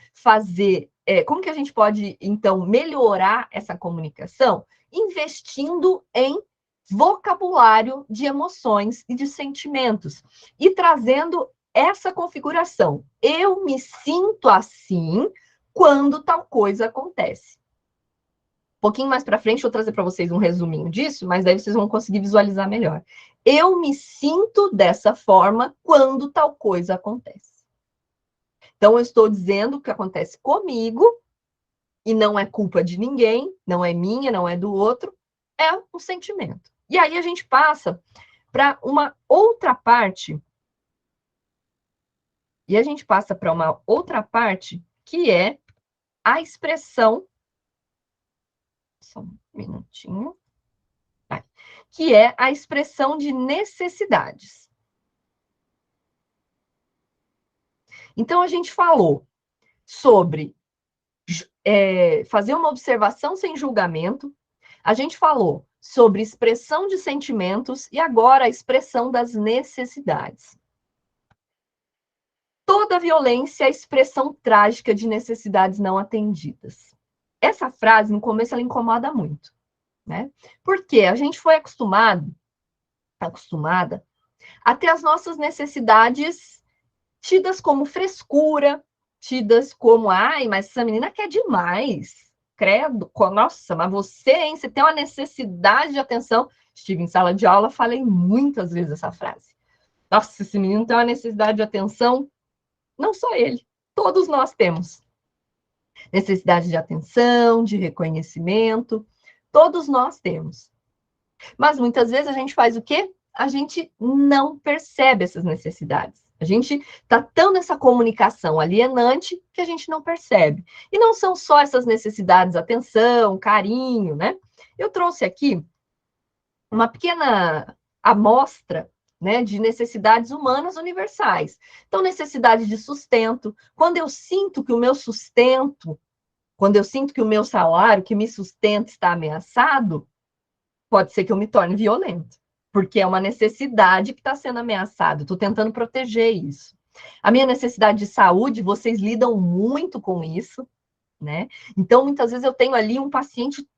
como que a gente pode, então, melhorar essa comunicação? Investindo em vocabulário de emoções e de sentimentos e trazendo essa configuração. Eu me sinto assim quando tal coisa acontece. Um pouquinho mais para frente, eu vou trazer para vocês um resuminho disso, mas daí vocês vão conseguir visualizar melhor. Eu me sinto dessa forma quando tal coisa acontece. Então, eu estou dizendo o que acontece comigo, e não é culpa de ninguém, não é minha, não é do outro, é um sentimento. E aí a gente passa para uma outra parte, que é a expressão. Só um minutinho. Que é a expressão de necessidades. Então, a gente falou sobre fazer uma observação sem julgamento, a gente falou sobre expressão de sentimentos e agora a expressão das necessidades. Toda violência é a expressão trágica de necessidades não atendidas. Essa frase, no começo, ela incomoda muito, né? Porque a gente foi acostumada a ter as nossas necessidades tidas como frescura, tidas como, ai, mas essa menina quer demais, credo, nossa, mas você, hein, você tem uma necessidade de atenção. Estive em sala de aula, falei muitas vezes essa frase. Nossa, esse menino tem uma necessidade de atenção. Não só ele, todos nós temos. Necessidade de atenção, de reconhecimento, todos nós temos. Mas muitas vezes a gente faz o quê? A gente não percebe essas necessidades. A gente está tão nessa comunicação alienante que a gente não percebe. E não são só essas necessidades, atenção, carinho, né? Eu trouxe aqui uma pequena amostra, né, de necessidades humanas universais. Então, necessidade de sustento. Quando eu sinto que o meu sustento, quando eu sinto que o meu salário, que me sustenta, está ameaçado, pode ser que eu me torne violento, porque é uma necessidade que está sendo ameaçada. Estou tentando proteger isso. A minha necessidade de saúde, vocês lidam muito com isso, né? Então, muitas vezes eu tenho ali um paciente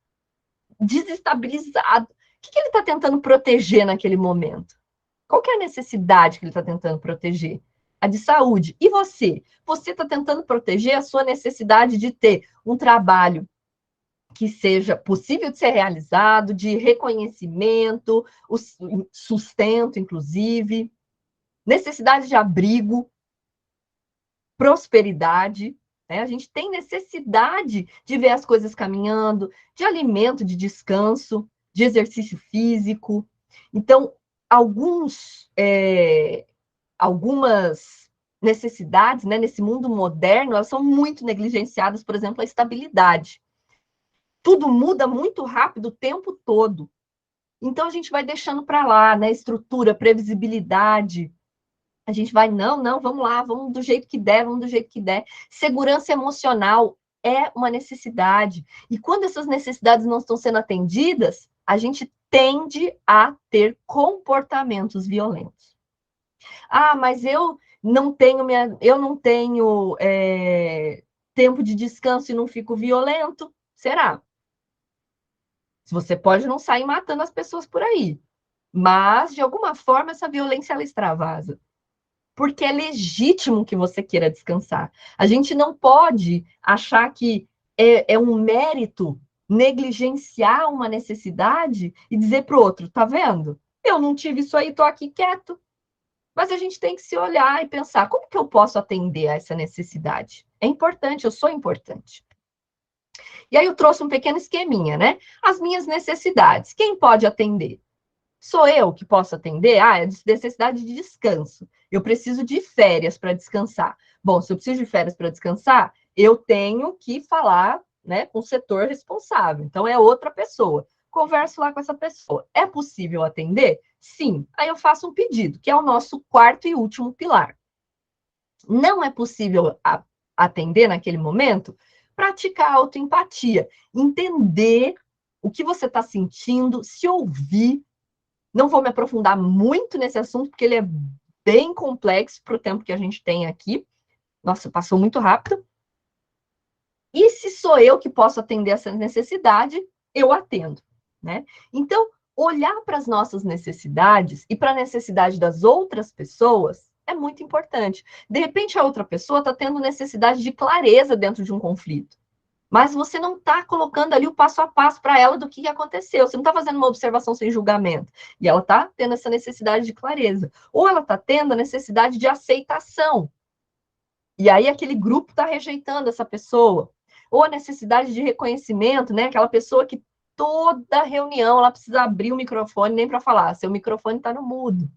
desestabilizado. O que ele está tentando proteger naquele momento? Qual que é a necessidade que ele está tentando proteger? A de saúde. E você? Você está tentando proteger a sua necessidade de ter um trabalho que seja possível de ser realizado, de reconhecimento, o sustento, inclusive, necessidade de abrigo, prosperidade. Né? A gente tem necessidade de ver as coisas caminhando, de alimento, de descanso, de exercício físico. Então, algumas necessidades, né, nesse mundo moderno, elas são muito negligenciadas, por exemplo, a estabilidade. Tudo muda muito rápido o tempo todo. Então, a gente vai deixando para lá, né, estrutura, previsibilidade. A gente vai, não, vamos lá, vamos do jeito que der, vamos do jeito que der. Segurança emocional é uma necessidade. E quando essas necessidades não estão sendo atendidas, a gente tende a ter comportamentos violentos. Ah, mas eu não tenho tempo de descanso e não fico violento. Será? Você pode não sair matando as pessoas por aí, mas de alguma forma essa violência ela extravasa. Porque é legítimo que você queira descansar. A gente não pode achar que é um mérito negligenciar uma necessidade e dizer para o outro, tá vendo? Eu não tive isso aí, tô aqui quieto. Mas a gente tem que se olhar e pensar, como que eu posso atender a essa necessidade? É importante, eu sou importante. E aí eu trouxe um pequeno esqueminha, né? As minhas necessidades. Quem pode atender? Sou eu que posso atender? Ah, é necessidade de descanso. Eu preciso de férias para descansar. Bom, se eu preciso de férias para descansar, eu tenho que falar, né, com o setor responsável. Então, é outra pessoa. Converso lá com essa pessoa. É possível atender? Sim. Aí eu faço um pedido, que é o nosso quarto e último pilar. Não é possível atender naquele momento? Praticar autoempatia. Entender o que você está sentindo, se ouvir. Não vou me aprofundar muito nesse assunto, porque ele é bem complexo para o tempo que a gente tem aqui. Nossa, passou muito rápido. E se sou eu que posso atender essa necessidade, eu atendo, né? Então, olhar para as nossas necessidades e para a necessidade das outras pessoas é muito importante. De repente, a outra pessoa está tendo necessidade de clareza dentro de um conflito. Mas você não está colocando ali o passo a passo para ela do que aconteceu. Você não está fazendo uma observação sem julgamento. E ela está tendo essa necessidade de clareza. Ou ela está tendo a necessidade de aceitação. E aí aquele grupo está rejeitando essa pessoa. Ou a necessidade de reconhecimento, né? Aquela pessoa que toda reunião ela precisa abrir o microfone nem para falar. Seu microfone está no mudo.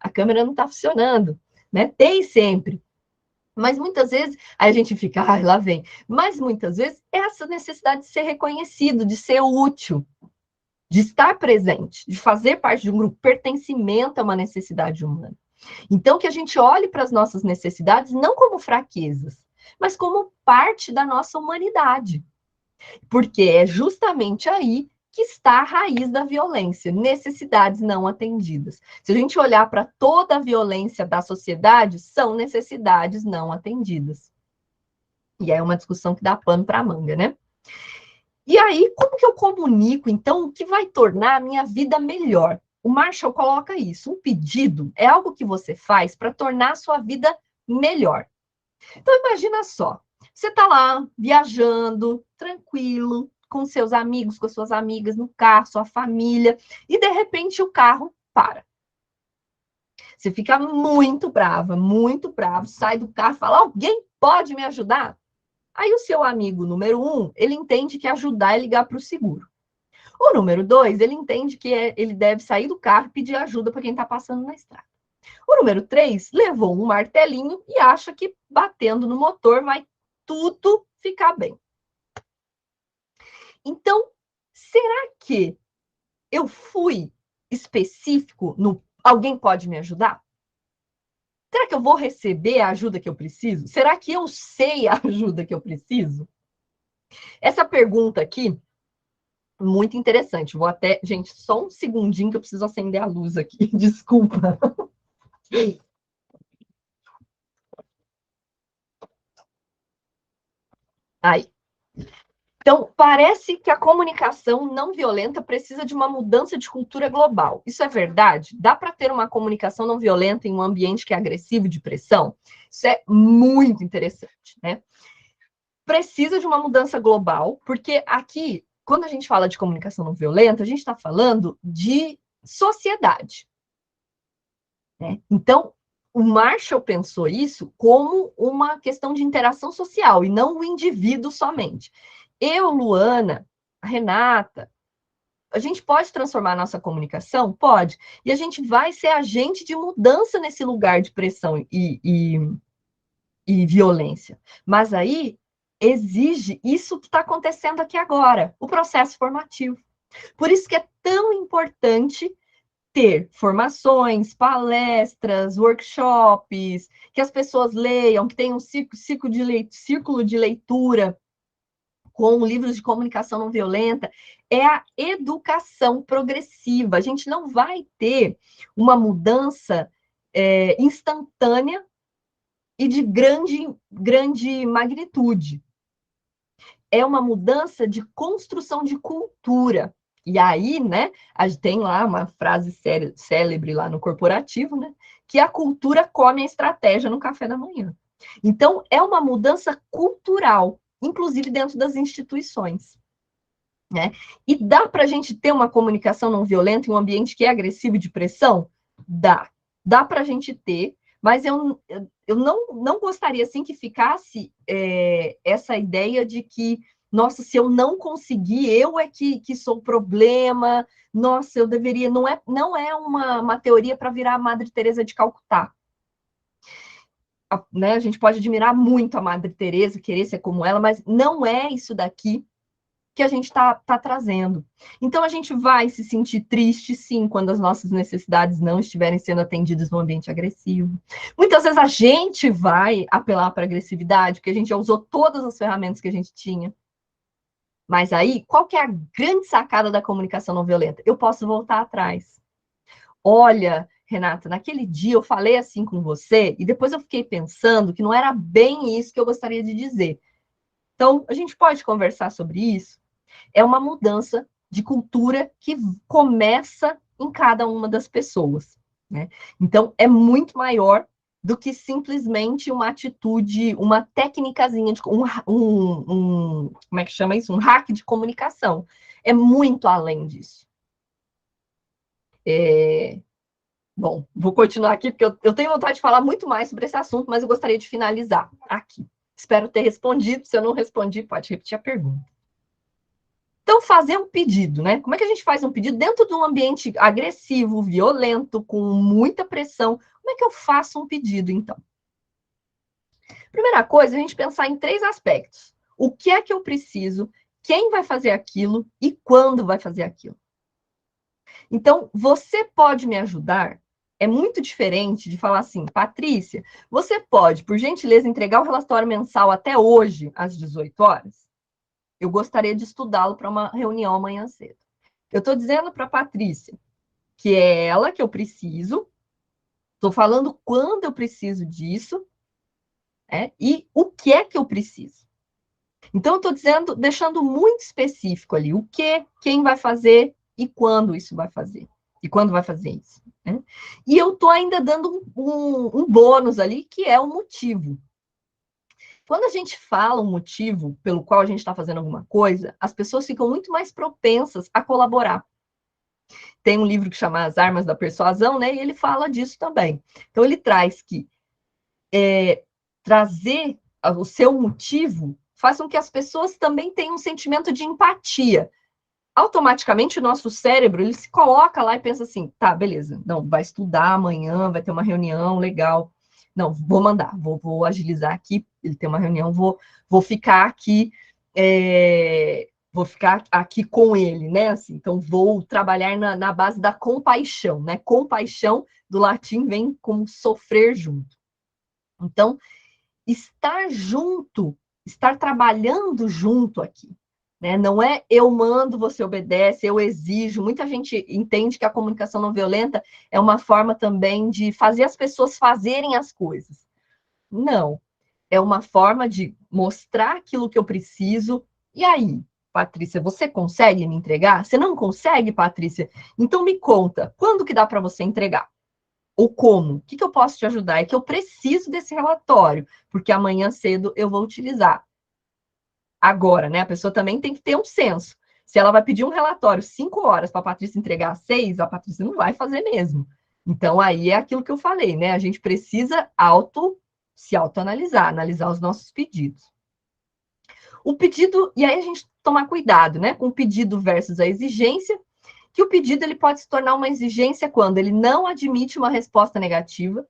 A câmera não está funcionando. Né? Tem sempre. Mas muitas vezes, aí a gente fica, lá vem. Mas muitas vezes, é essa necessidade de ser reconhecido, de ser útil, de estar presente, de fazer parte de um grupo. Pertencimento é uma necessidade humana. Então, que a gente olhe para as nossas necessidades não como fraquezas, mas como parte da nossa humanidade. Porque é justamente aí que está a raiz da violência, necessidades não atendidas. Se a gente olhar para toda a violência da sociedade, são necessidades não atendidas. E é uma discussão que dá pano para a manga, né? E aí, como que eu comunico, então, o que vai tornar a minha vida melhor? O Marshall coloca isso, um pedido é algo que você faz para tornar a sua vida melhor. Então, imagina só, você está lá, viajando, tranquilo, com seus amigos, com suas amigas, no carro, sua família, e de repente o carro para. Você fica muito bravo, sai do carro e fala, alguém pode me ajudar? Aí o seu amigo número 1, ele entende que ajudar é ligar para o seguro. O número 2, ele entende que ele deve sair do carro e pedir ajuda para quem está passando na estrada. O número 3 levou um martelinho e acha que batendo no motor vai tudo ficar bem. Então, será que eu fui específico no alguém pode me ajudar? Será que eu vou receber a ajuda que eu preciso? Será que eu sei a ajuda que eu preciso? Essa pergunta aqui, muito interessante. Vou até... Gente, só um segundinho que eu preciso acender a luz aqui. Desculpa. Aí. Então, parece que a comunicação não violenta precisa de uma mudança de cultura global. Isso é verdade? Dá para ter uma comunicação não violenta em um ambiente que é agressivo, de pressão? Isso é muito interessante, né? Precisa de uma mudança global, porque aqui, quando a gente fala de comunicação não violenta, a gente está falando de sociedade, né? Então, o Marshall pensou isso como uma questão de interação social, e não o indivíduo somente. Eu, Luana, a Renata, a gente pode transformar a nossa comunicação? Pode. E a gente vai ser agente de mudança nesse lugar de pressão e violência. Mas aí exige isso que está acontecendo aqui agora, o processo formativo. Por isso que é tão importante ter formações, palestras, workshops, que as pessoas leiam, que tenham um círculo de leitura com livros de comunicação não violenta, é a educação progressiva. A gente não vai ter uma mudança instantânea e de grande magnitude. É uma mudança de construção de cultura. E aí, né, tem lá uma frase célebre lá no corporativo, né, que a cultura come a estratégia no café da manhã. Então, é uma mudança cultural, inclusive dentro das instituições. né? E dá para a gente ter uma comunicação não violenta em um ambiente que é agressivo e de pressão? Dá. Dá para a gente ter, mas eu não gostaria, assim, que ficasse essa ideia de que, nossa, se eu não conseguir, eu é que sou o problema, nossa, eu deveria... Não é uma teoria para virar a Madre Teresa de Calcutá. Né? A gente pode admirar muito a Madre Teresa, querer ser como ela, mas não é isso daqui que a gente está trazendo. Então, a gente vai se sentir triste, sim, quando as nossas necessidades não estiverem sendo atendidas no ambiente agressivo. Muitas vezes a gente vai apelar para a agressividade, porque a gente já usou todas as ferramentas que a gente tinha. Mas aí, qual que é a grande sacada da comunicação não violenta? Eu posso voltar atrás. Olha, Renata, naquele dia eu falei assim com você, e depois eu fiquei pensando que não era bem isso que eu gostaria de dizer. Então, a gente pode conversar sobre isso? É uma mudança de cultura que começa em cada uma das pessoas, né? Então, é muito maior do que simplesmente uma atitude, uma técnicazinha, como é que chama isso? Um hack de comunicação. É muito além disso. Bom, vou continuar aqui, porque eu tenho vontade de falar muito mais sobre esse assunto, mas eu gostaria de finalizar aqui. Espero ter respondido. Se eu não respondi, pode repetir a pergunta. Então, fazer um pedido, né? Como é que a gente faz um pedido dentro de um ambiente agressivo, violento, com muita pressão? Como é que eu faço um pedido, então? Primeira coisa, a gente pensar em 3 aspectos. O que é que eu preciso, quem vai fazer aquilo e quando vai fazer aquilo. Então, você pode me ajudar? É muito diferente de falar assim, Patrícia, você pode, por gentileza, entregar o relatório mensal até hoje, às 18 horas? Eu gostaria de estudá-lo para uma reunião amanhã cedo. Eu estou dizendo para a Patrícia que é ela que eu preciso, estou falando quando eu preciso disso, e o que é que eu preciso. Então, eu estou dizendo, deixando muito específico ali, o que, quem vai fazer e quando isso vai fazer. E quando vai fazer isso. Né? E eu estou ainda dando um bônus ali, que é o motivo. Quando a gente fala um motivo pelo qual a gente está fazendo alguma coisa, as pessoas ficam muito mais propensas a colaborar. Tem um livro que chama As Armas da Persuasão, né? E ele fala disso também. Então, ele traz que trazer o seu motivo faz com que as pessoas também tenham um sentimento de empatia. Automaticamente, o nosso cérebro, ele se coloca lá e pensa assim, tá, beleza, não, vai estudar amanhã, vai ter uma reunião, legal. Não, vou mandar, vou agilizar aqui, ele tem uma reunião, vou ficar aqui, vou ficar aqui com ele, né? Assim, então, vou trabalhar na base da compaixão, né? Compaixão, do latim, vem como sofrer junto. Então, estar junto, estar trabalhando junto aqui. Né? Não é eu mando, você obedece, eu exijo. Muita gente entende que a comunicação não violenta é uma forma também de fazer as pessoas fazerem as coisas. Não. É uma forma de mostrar aquilo que eu preciso. E aí, Patrícia, você consegue me entregar? Você não consegue, Patrícia? Então me conta, quando que dá para você entregar? Ou como? O que eu posso te ajudar? É que eu preciso desse relatório, porque amanhã cedo eu vou utilizar. Agora, né? A pessoa também tem que ter um senso. Se ela vai pedir um relatório 5 horas para a Patrícia entregar às 6, a Patrícia não vai fazer mesmo. Então, aí é aquilo que eu falei, né? A gente precisa se autoanalisar, analisar os nossos pedidos. O pedido, e aí a gente tomar cuidado, né? Com o pedido versus a exigência, que o pedido ele pode se tornar uma exigência quando ele não admite uma resposta negativa.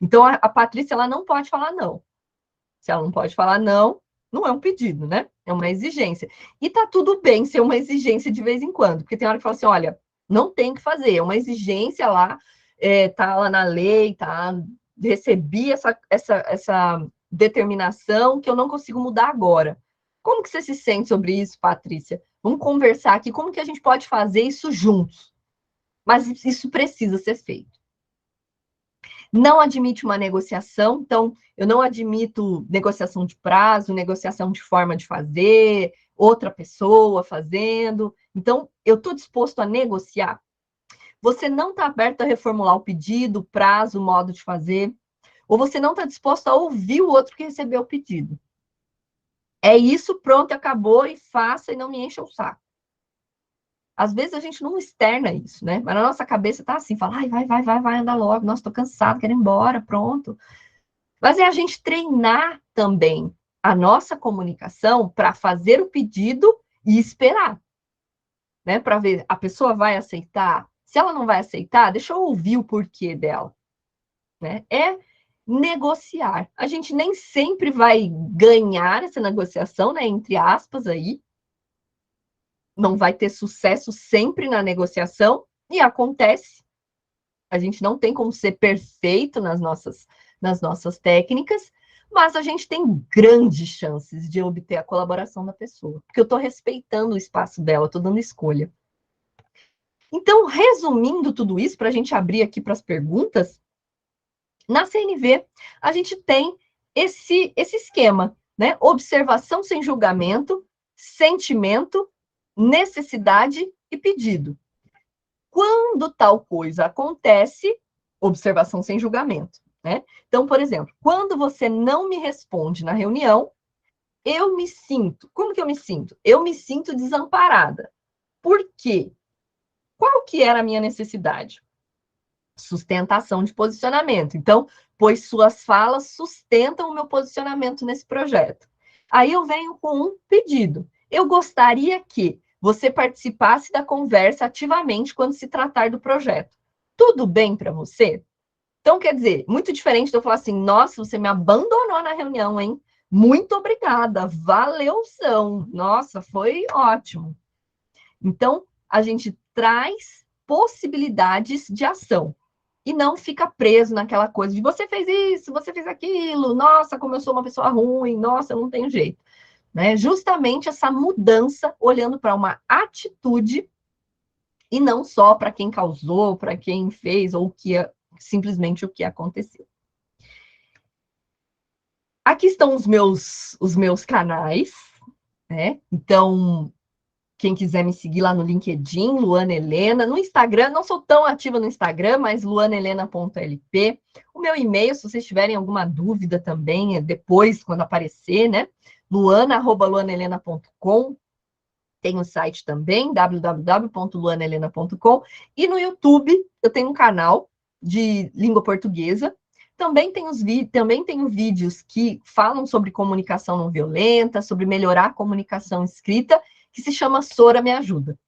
Então, a Patrícia ela não pode falar não. Se ela não pode falar não, não é um pedido, né? É uma exigência. E tá tudo bem ser uma exigência de vez em quando, porque tem hora que fala assim, olha, não tem que fazer, é uma exigência lá, tá lá na lei, tá? Recebi essa determinação que eu não consigo mudar agora. Como que você se sente sobre isso, Patrícia? Vamos conversar aqui, como que a gente pode fazer isso juntos? Mas isso precisa ser feito. Não admite uma negociação, então, eu não admito negociação de prazo, negociação de forma de fazer, outra pessoa fazendo. Então, eu estou disposto a negociar. Você não está aberto a reformular o pedido, prazo, modo de fazer, ou você não está disposto a ouvir o outro que recebeu o pedido. É isso, pronto, acabou, e faça, e não me encha o saco. Às vezes a gente não externa isso, né? Mas na nossa cabeça tá assim, fala, ai, vai, anda logo, nossa, tô cansado, quero ir embora, pronto. Mas é a gente treinar também a nossa comunicação para fazer o pedido e esperar, né? Para ver, a pessoa vai aceitar? Se ela não vai aceitar, deixa eu ouvir o porquê dela, né? É negociar. A gente nem sempre vai ganhar essa negociação, né? Entre aspas aí. Não vai ter sucesso sempre na negociação, e acontece. A gente não tem como ser perfeito nas nossas técnicas, mas a gente tem grandes chances de obter a colaboração da pessoa, porque eu estou respeitando o espaço dela, estou dando escolha. Então, resumindo tudo isso, para a gente abrir aqui para as perguntas, na CNV, a gente tem esse esquema, né? Observação sem julgamento, sentimento, necessidade e pedido. Quando tal coisa acontece, observação sem julgamento, né? Então, por exemplo, quando você não me responde na reunião, eu me sinto... Como que eu me sinto? Eu me sinto desamparada. Por quê? Qual que era a minha necessidade? Sustentação de posicionamento. Então, pois suas falas sustentam o meu posicionamento nesse projeto. Aí eu venho com um pedido. Eu gostaria que você participasse da conversa ativamente quando se tratar do projeto. Tudo bem para você? Então, quer dizer, muito diferente de eu falar assim, nossa, você me abandonou na reunião, hein? Muito obrigada, valeuzão. Nossa, foi ótimo. Então, a gente traz possibilidades de ação e não fica preso naquela coisa de você fez isso, você fez aquilo, nossa, como eu sou uma pessoa ruim, nossa, eu não tenho jeito. Né? Justamente essa mudança, olhando para uma atitude e não só para quem causou, para quem fez, ou simplesmente o que aconteceu. Aqui estão os meus canais, né? Então, quem quiser me seguir lá no LinkedIn, Luana Helena. No Instagram, não sou tão ativa no Instagram, mas luanahelena.lp. O meu e-mail, se vocês tiverem alguma dúvida também, depois, quando aparecer, né? luana@luanahelena.com. Tem o site também, www.luanahelena.com. E no YouTube, eu tenho um canal de língua portuguesa. Também tenho vídeos que falam sobre comunicação não violenta, sobre melhorar a comunicação escrita, que se chama Sora Me Ajuda.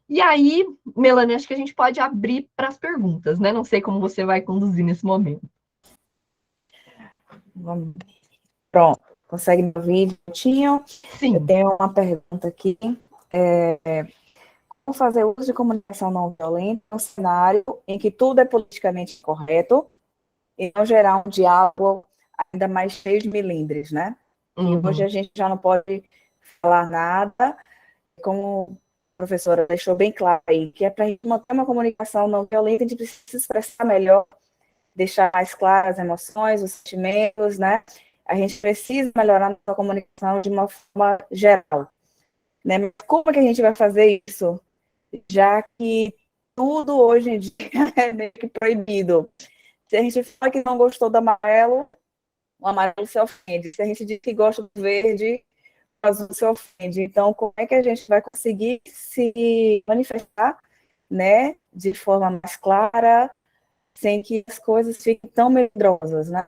E aí, Melanie, acho que a gente pode abrir para as perguntas, né? Não sei como você vai conduzir nesse momento. Pronto, consegue me ouvir direitinho? Sim. Eu tenho uma pergunta aqui. Como fazer uso de comunicação não violenta em um cenário em que tudo é politicamente correto e não gerar um diálogo ainda mais cheio de melindres, né? E hoje a gente já não pode falar nada, como a professora deixou bem claro aí, que é para a gente manter uma comunicação não violenta, a gente precisa expressar melhor, deixar mais claras as emoções, os sentimentos, né? A gente precisa melhorar a nossa comunicação de uma forma geral, né? Mas como é que a gente vai fazer isso? Já que tudo hoje em dia é meio que proibido. Se a gente fala que não gostou do amarelo, o amarelo se ofende. Se a gente diz que gosta do verde, o azul se ofende. Então, como é que a gente vai conseguir se manifestar, né, de forma mais clara, sem que as coisas fiquem tão medrosas, né?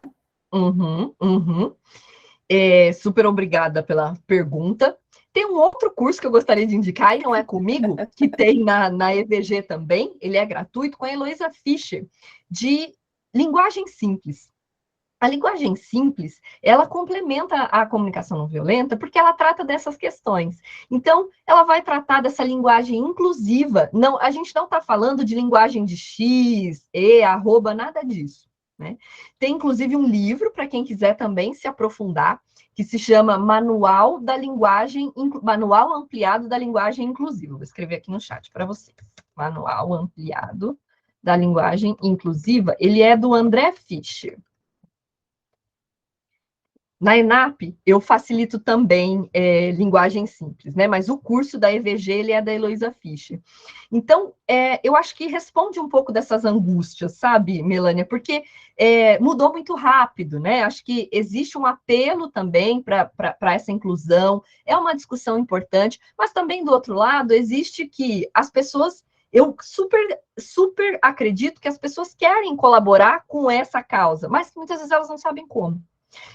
Super obrigada pela pergunta. Tem um outro curso que eu gostaria de indicar, e não é comigo, que tem na EVG também, ele é gratuito, com a Heloísa Fischer, de linguagem simples. A linguagem simples, ela complementa a comunicação não violenta, porque ela trata dessas questões. Então, ela vai tratar dessa linguagem inclusiva. Não, a gente não está falando de linguagem de X, E, arroba, nada disso. Né? Tem, inclusive, um livro, para quem quiser também se aprofundar, que se chama Manual Ampliado da Linguagem Inclusiva. Vou escrever aqui no chat para vocês. Manual Ampliado da Linguagem Inclusiva. Ele é do André Fischer. Na ENAP, eu facilito também linguagem simples, né? Mas o curso da EVG, ele é da Heloísa Fischer. Então, eu acho que responde um pouco dessas angústias, sabe, Melânia? Porque mudou muito rápido, né? Acho que existe um apelo também para essa inclusão, é uma discussão importante, mas também, do outro lado, existe que as pessoas... Eu super acredito que as pessoas querem colaborar com essa causa, mas muitas vezes elas não sabem como.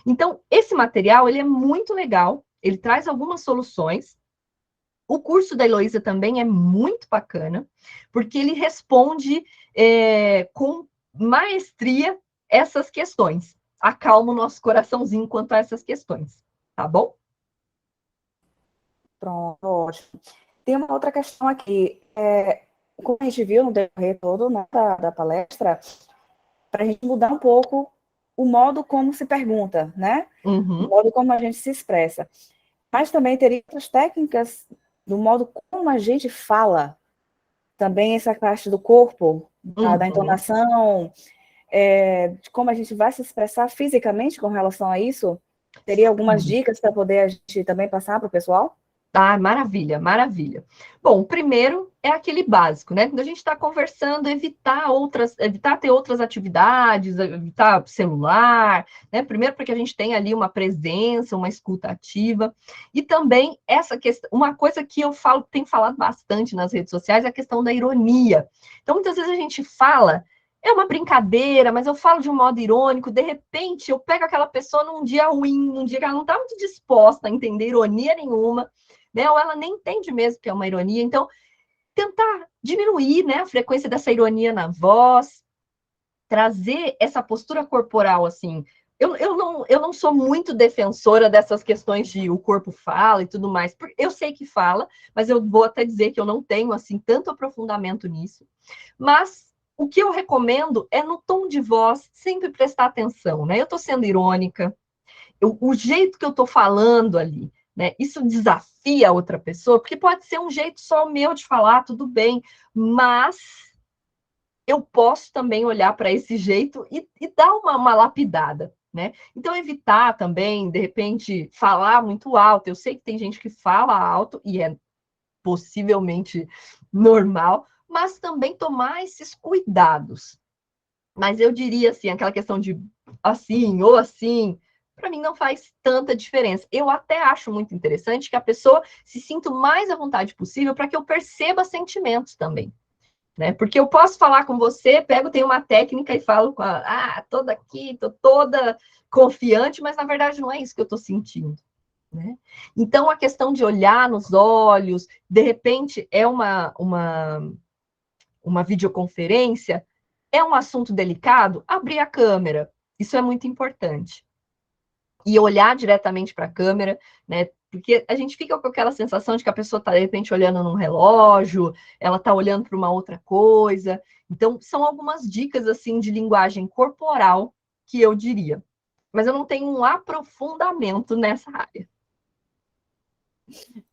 Então, esse material, ele é muito legal, ele traz algumas soluções. O curso da Heloísa também é muito bacana, porque ele responde com maestria essas questões. Acalma o nosso coraçãozinho quanto a essas questões, tá bom? Pronto, ótimo. Tem uma outra questão aqui. Como a gente viu no decorrer todo, né, da palestra, para a gente mudar um pouco o modo como se pergunta, né? Uhum. O modo como a gente se expressa. Mas também teria outras técnicas do modo como a gente fala. Também essa parte do corpo, da entonação, de como a gente vai se expressar fisicamente com relação a isso. Teria algumas dicas para poder a gente também passar para o pessoal? Ah, maravilha, maravilha. Bom, o primeiro é aquele básico, né? Quando a gente está conversando, evitar ter outras atividades, evitar celular, né? Primeiro, porque a gente tem ali uma presença, uma escuta ativa. E também essa questão, uma coisa que eu tenho falado bastante nas redes sociais, é a questão da ironia. Então, muitas vezes a gente fala, é uma brincadeira, mas eu falo de um modo irônico, de repente eu pego aquela pessoa num dia ruim, num dia que ela não está muito disposta a entender ironia nenhuma, né? Ou ela nem entende mesmo que é uma ironia. Então, tentar diminuir, né, a frequência dessa ironia na voz, trazer essa postura corporal, assim. Eu não sou muito defensora dessas questões de o corpo fala e tudo mais. Eu sei que fala, mas eu vou até dizer que eu não tenho, assim, tanto aprofundamento nisso. Mas o que eu recomendo é, no tom de voz, sempre prestar atenção, né? Eu estou sendo irônica, o jeito que eu estou falando ali, né? Isso desafia a outra pessoa, porque pode ser um jeito só meu de falar, tudo bem, mas eu posso também olhar para esse jeito e dar uma lapidada, né? Então, evitar também, de repente, falar muito alto. Eu sei que tem gente que fala alto e é possivelmente normal, mas também tomar esses cuidados. Mas eu diria assim, aquela questão de assim ou assim, para mim não faz tanta diferença. Eu até acho muito interessante que a pessoa se sinta o mais à vontade possível para que eu perceba sentimentos também, né? Porque eu posso falar com você, tenho uma técnica e falo com toda aqui, tô toda confiante, mas na verdade não é isso que eu estou sentindo, né? Então a questão de olhar nos olhos, de repente é uma videoconferência, é um assunto delicado, abrir a câmera. Isso é muito importante. E olhar diretamente para a câmera, né? Porque a gente fica com aquela sensação de que a pessoa está, de repente, olhando num relógio, ela está olhando para uma outra coisa. Então, são algumas dicas, assim, de linguagem corporal que eu diria. Mas eu não tenho um aprofundamento nessa área.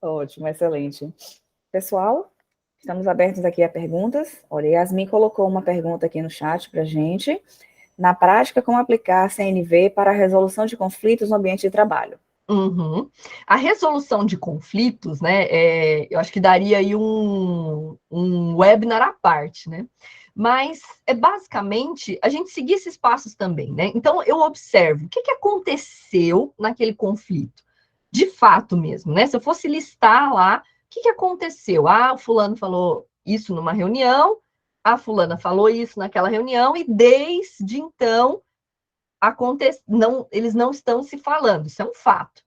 Ótimo, excelente. Pessoal, estamos abertos aqui a perguntas. Olha, Yasmin colocou uma pergunta aqui no chat para a gente. Na prática, como aplicar a CNV para a resolução de conflitos no ambiente de trabalho? Uhum. A resolução de conflitos, né, eu acho que daria aí um webinar à parte, né? Mas basicamente a gente seguir esses passos também, né? Então eu observo o que aconteceu naquele conflito, de fato mesmo, né? Se eu fosse listar lá, o que aconteceu? O fulano falou isso numa reunião, a fulana falou isso naquela reunião, e desde então eles não estão se falando, isso é um fato,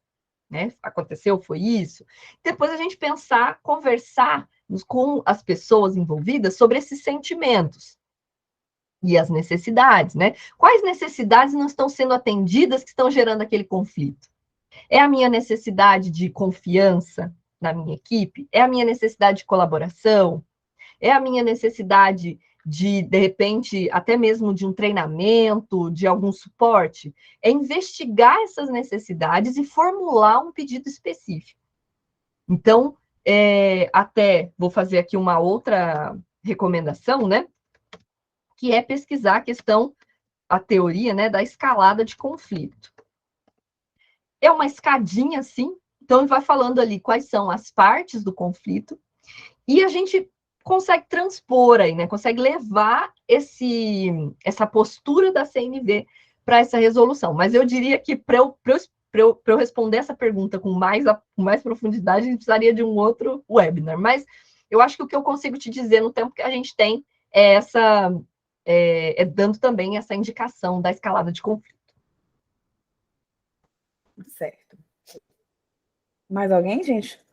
né? Aconteceu, foi isso. Depois a gente pensar, conversar com as pessoas envolvidas sobre esses sentimentos e as necessidades, né? Quais necessidades não estão sendo atendidas que estão gerando aquele conflito? É a minha necessidade de confiança na minha equipe? É a minha necessidade de colaboração? É a minha necessidade de repente, até mesmo de um treinamento, de algum suporte? É investigar essas necessidades e formular um pedido específico. Então, até vou fazer aqui uma outra recomendação, né? Que é pesquisar a teoria, né, da escalada de conflito. é uma escadinha assim, então ele vai falando ali quais são as partes do conflito, e a gente consegue transpor aí, né? Consegue levar essa postura da CNV para essa resolução. Mas eu diria que para eu responder essa pergunta com mais profundidade, a gente precisaria de um outro webinar. Mas eu acho que o que eu consigo te dizer no tempo que a gente tem é dando também essa indicação da escalada de conflito. Certo. Mais alguém, gente?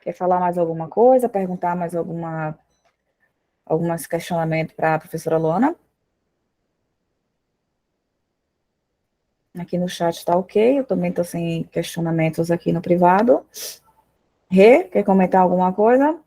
Quer falar mais alguma coisa? Perguntar mais alguns questionamentos para a professora Luana? Aqui no chat está ok, eu também estou sem questionamentos aqui no privado. Rê, quer comentar alguma coisa?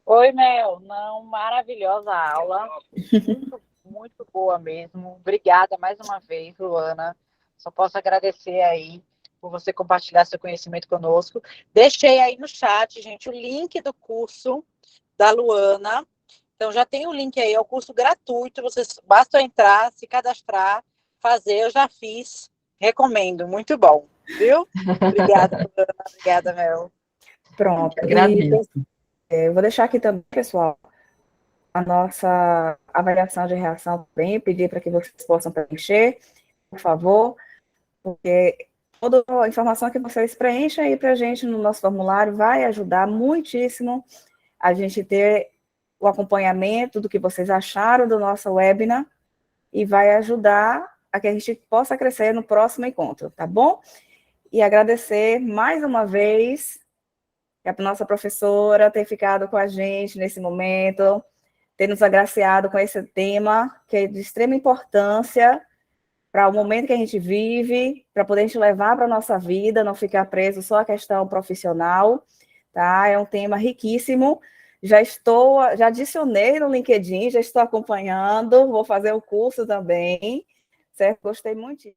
Oi, Mel. Não, maravilhosa aula. Muito, muito boa mesmo. Obrigada mais uma vez, Luana. Só posso agradecer aí por você compartilhar seu conhecimento conosco. Deixei aí no chat, gente, o link do curso da Luana. Então, já tem o link aí, é o curso gratuito. Vocês basta entrar, se cadastrar, fazer. Eu já fiz. Recomendo. Muito bom. Viu? Obrigada, Luana. Obrigada, Mel. Pronto. Agradeço. Eu vou deixar aqui também, pessoal, a nossa avaliação de reação também, pedir para que vocês possam preencher, por favor, porque toda a informação que vocês preenchem aí para a gente no nosso formulário vai ajudar muitíssimo a gente ter o acompanhamento do que vocês acharam do nosso webinar e vai ajudar a que a gente possa crescer no próximo encontro, tá bom? E agradecer mais uma vez a nossa professora ter ficado com a gente nesse momento, ter nos agraciado com esse tema, que é de extrema importância para o momento que a gente vive, para poder a gente levar para a nossa vida, não ficar preso só à questão profissional, tá? É um tema riquíssimo. Já adicionei no LinkedIn, já estou acompanhando, vou fazer o curso também, certo? Gostei muito.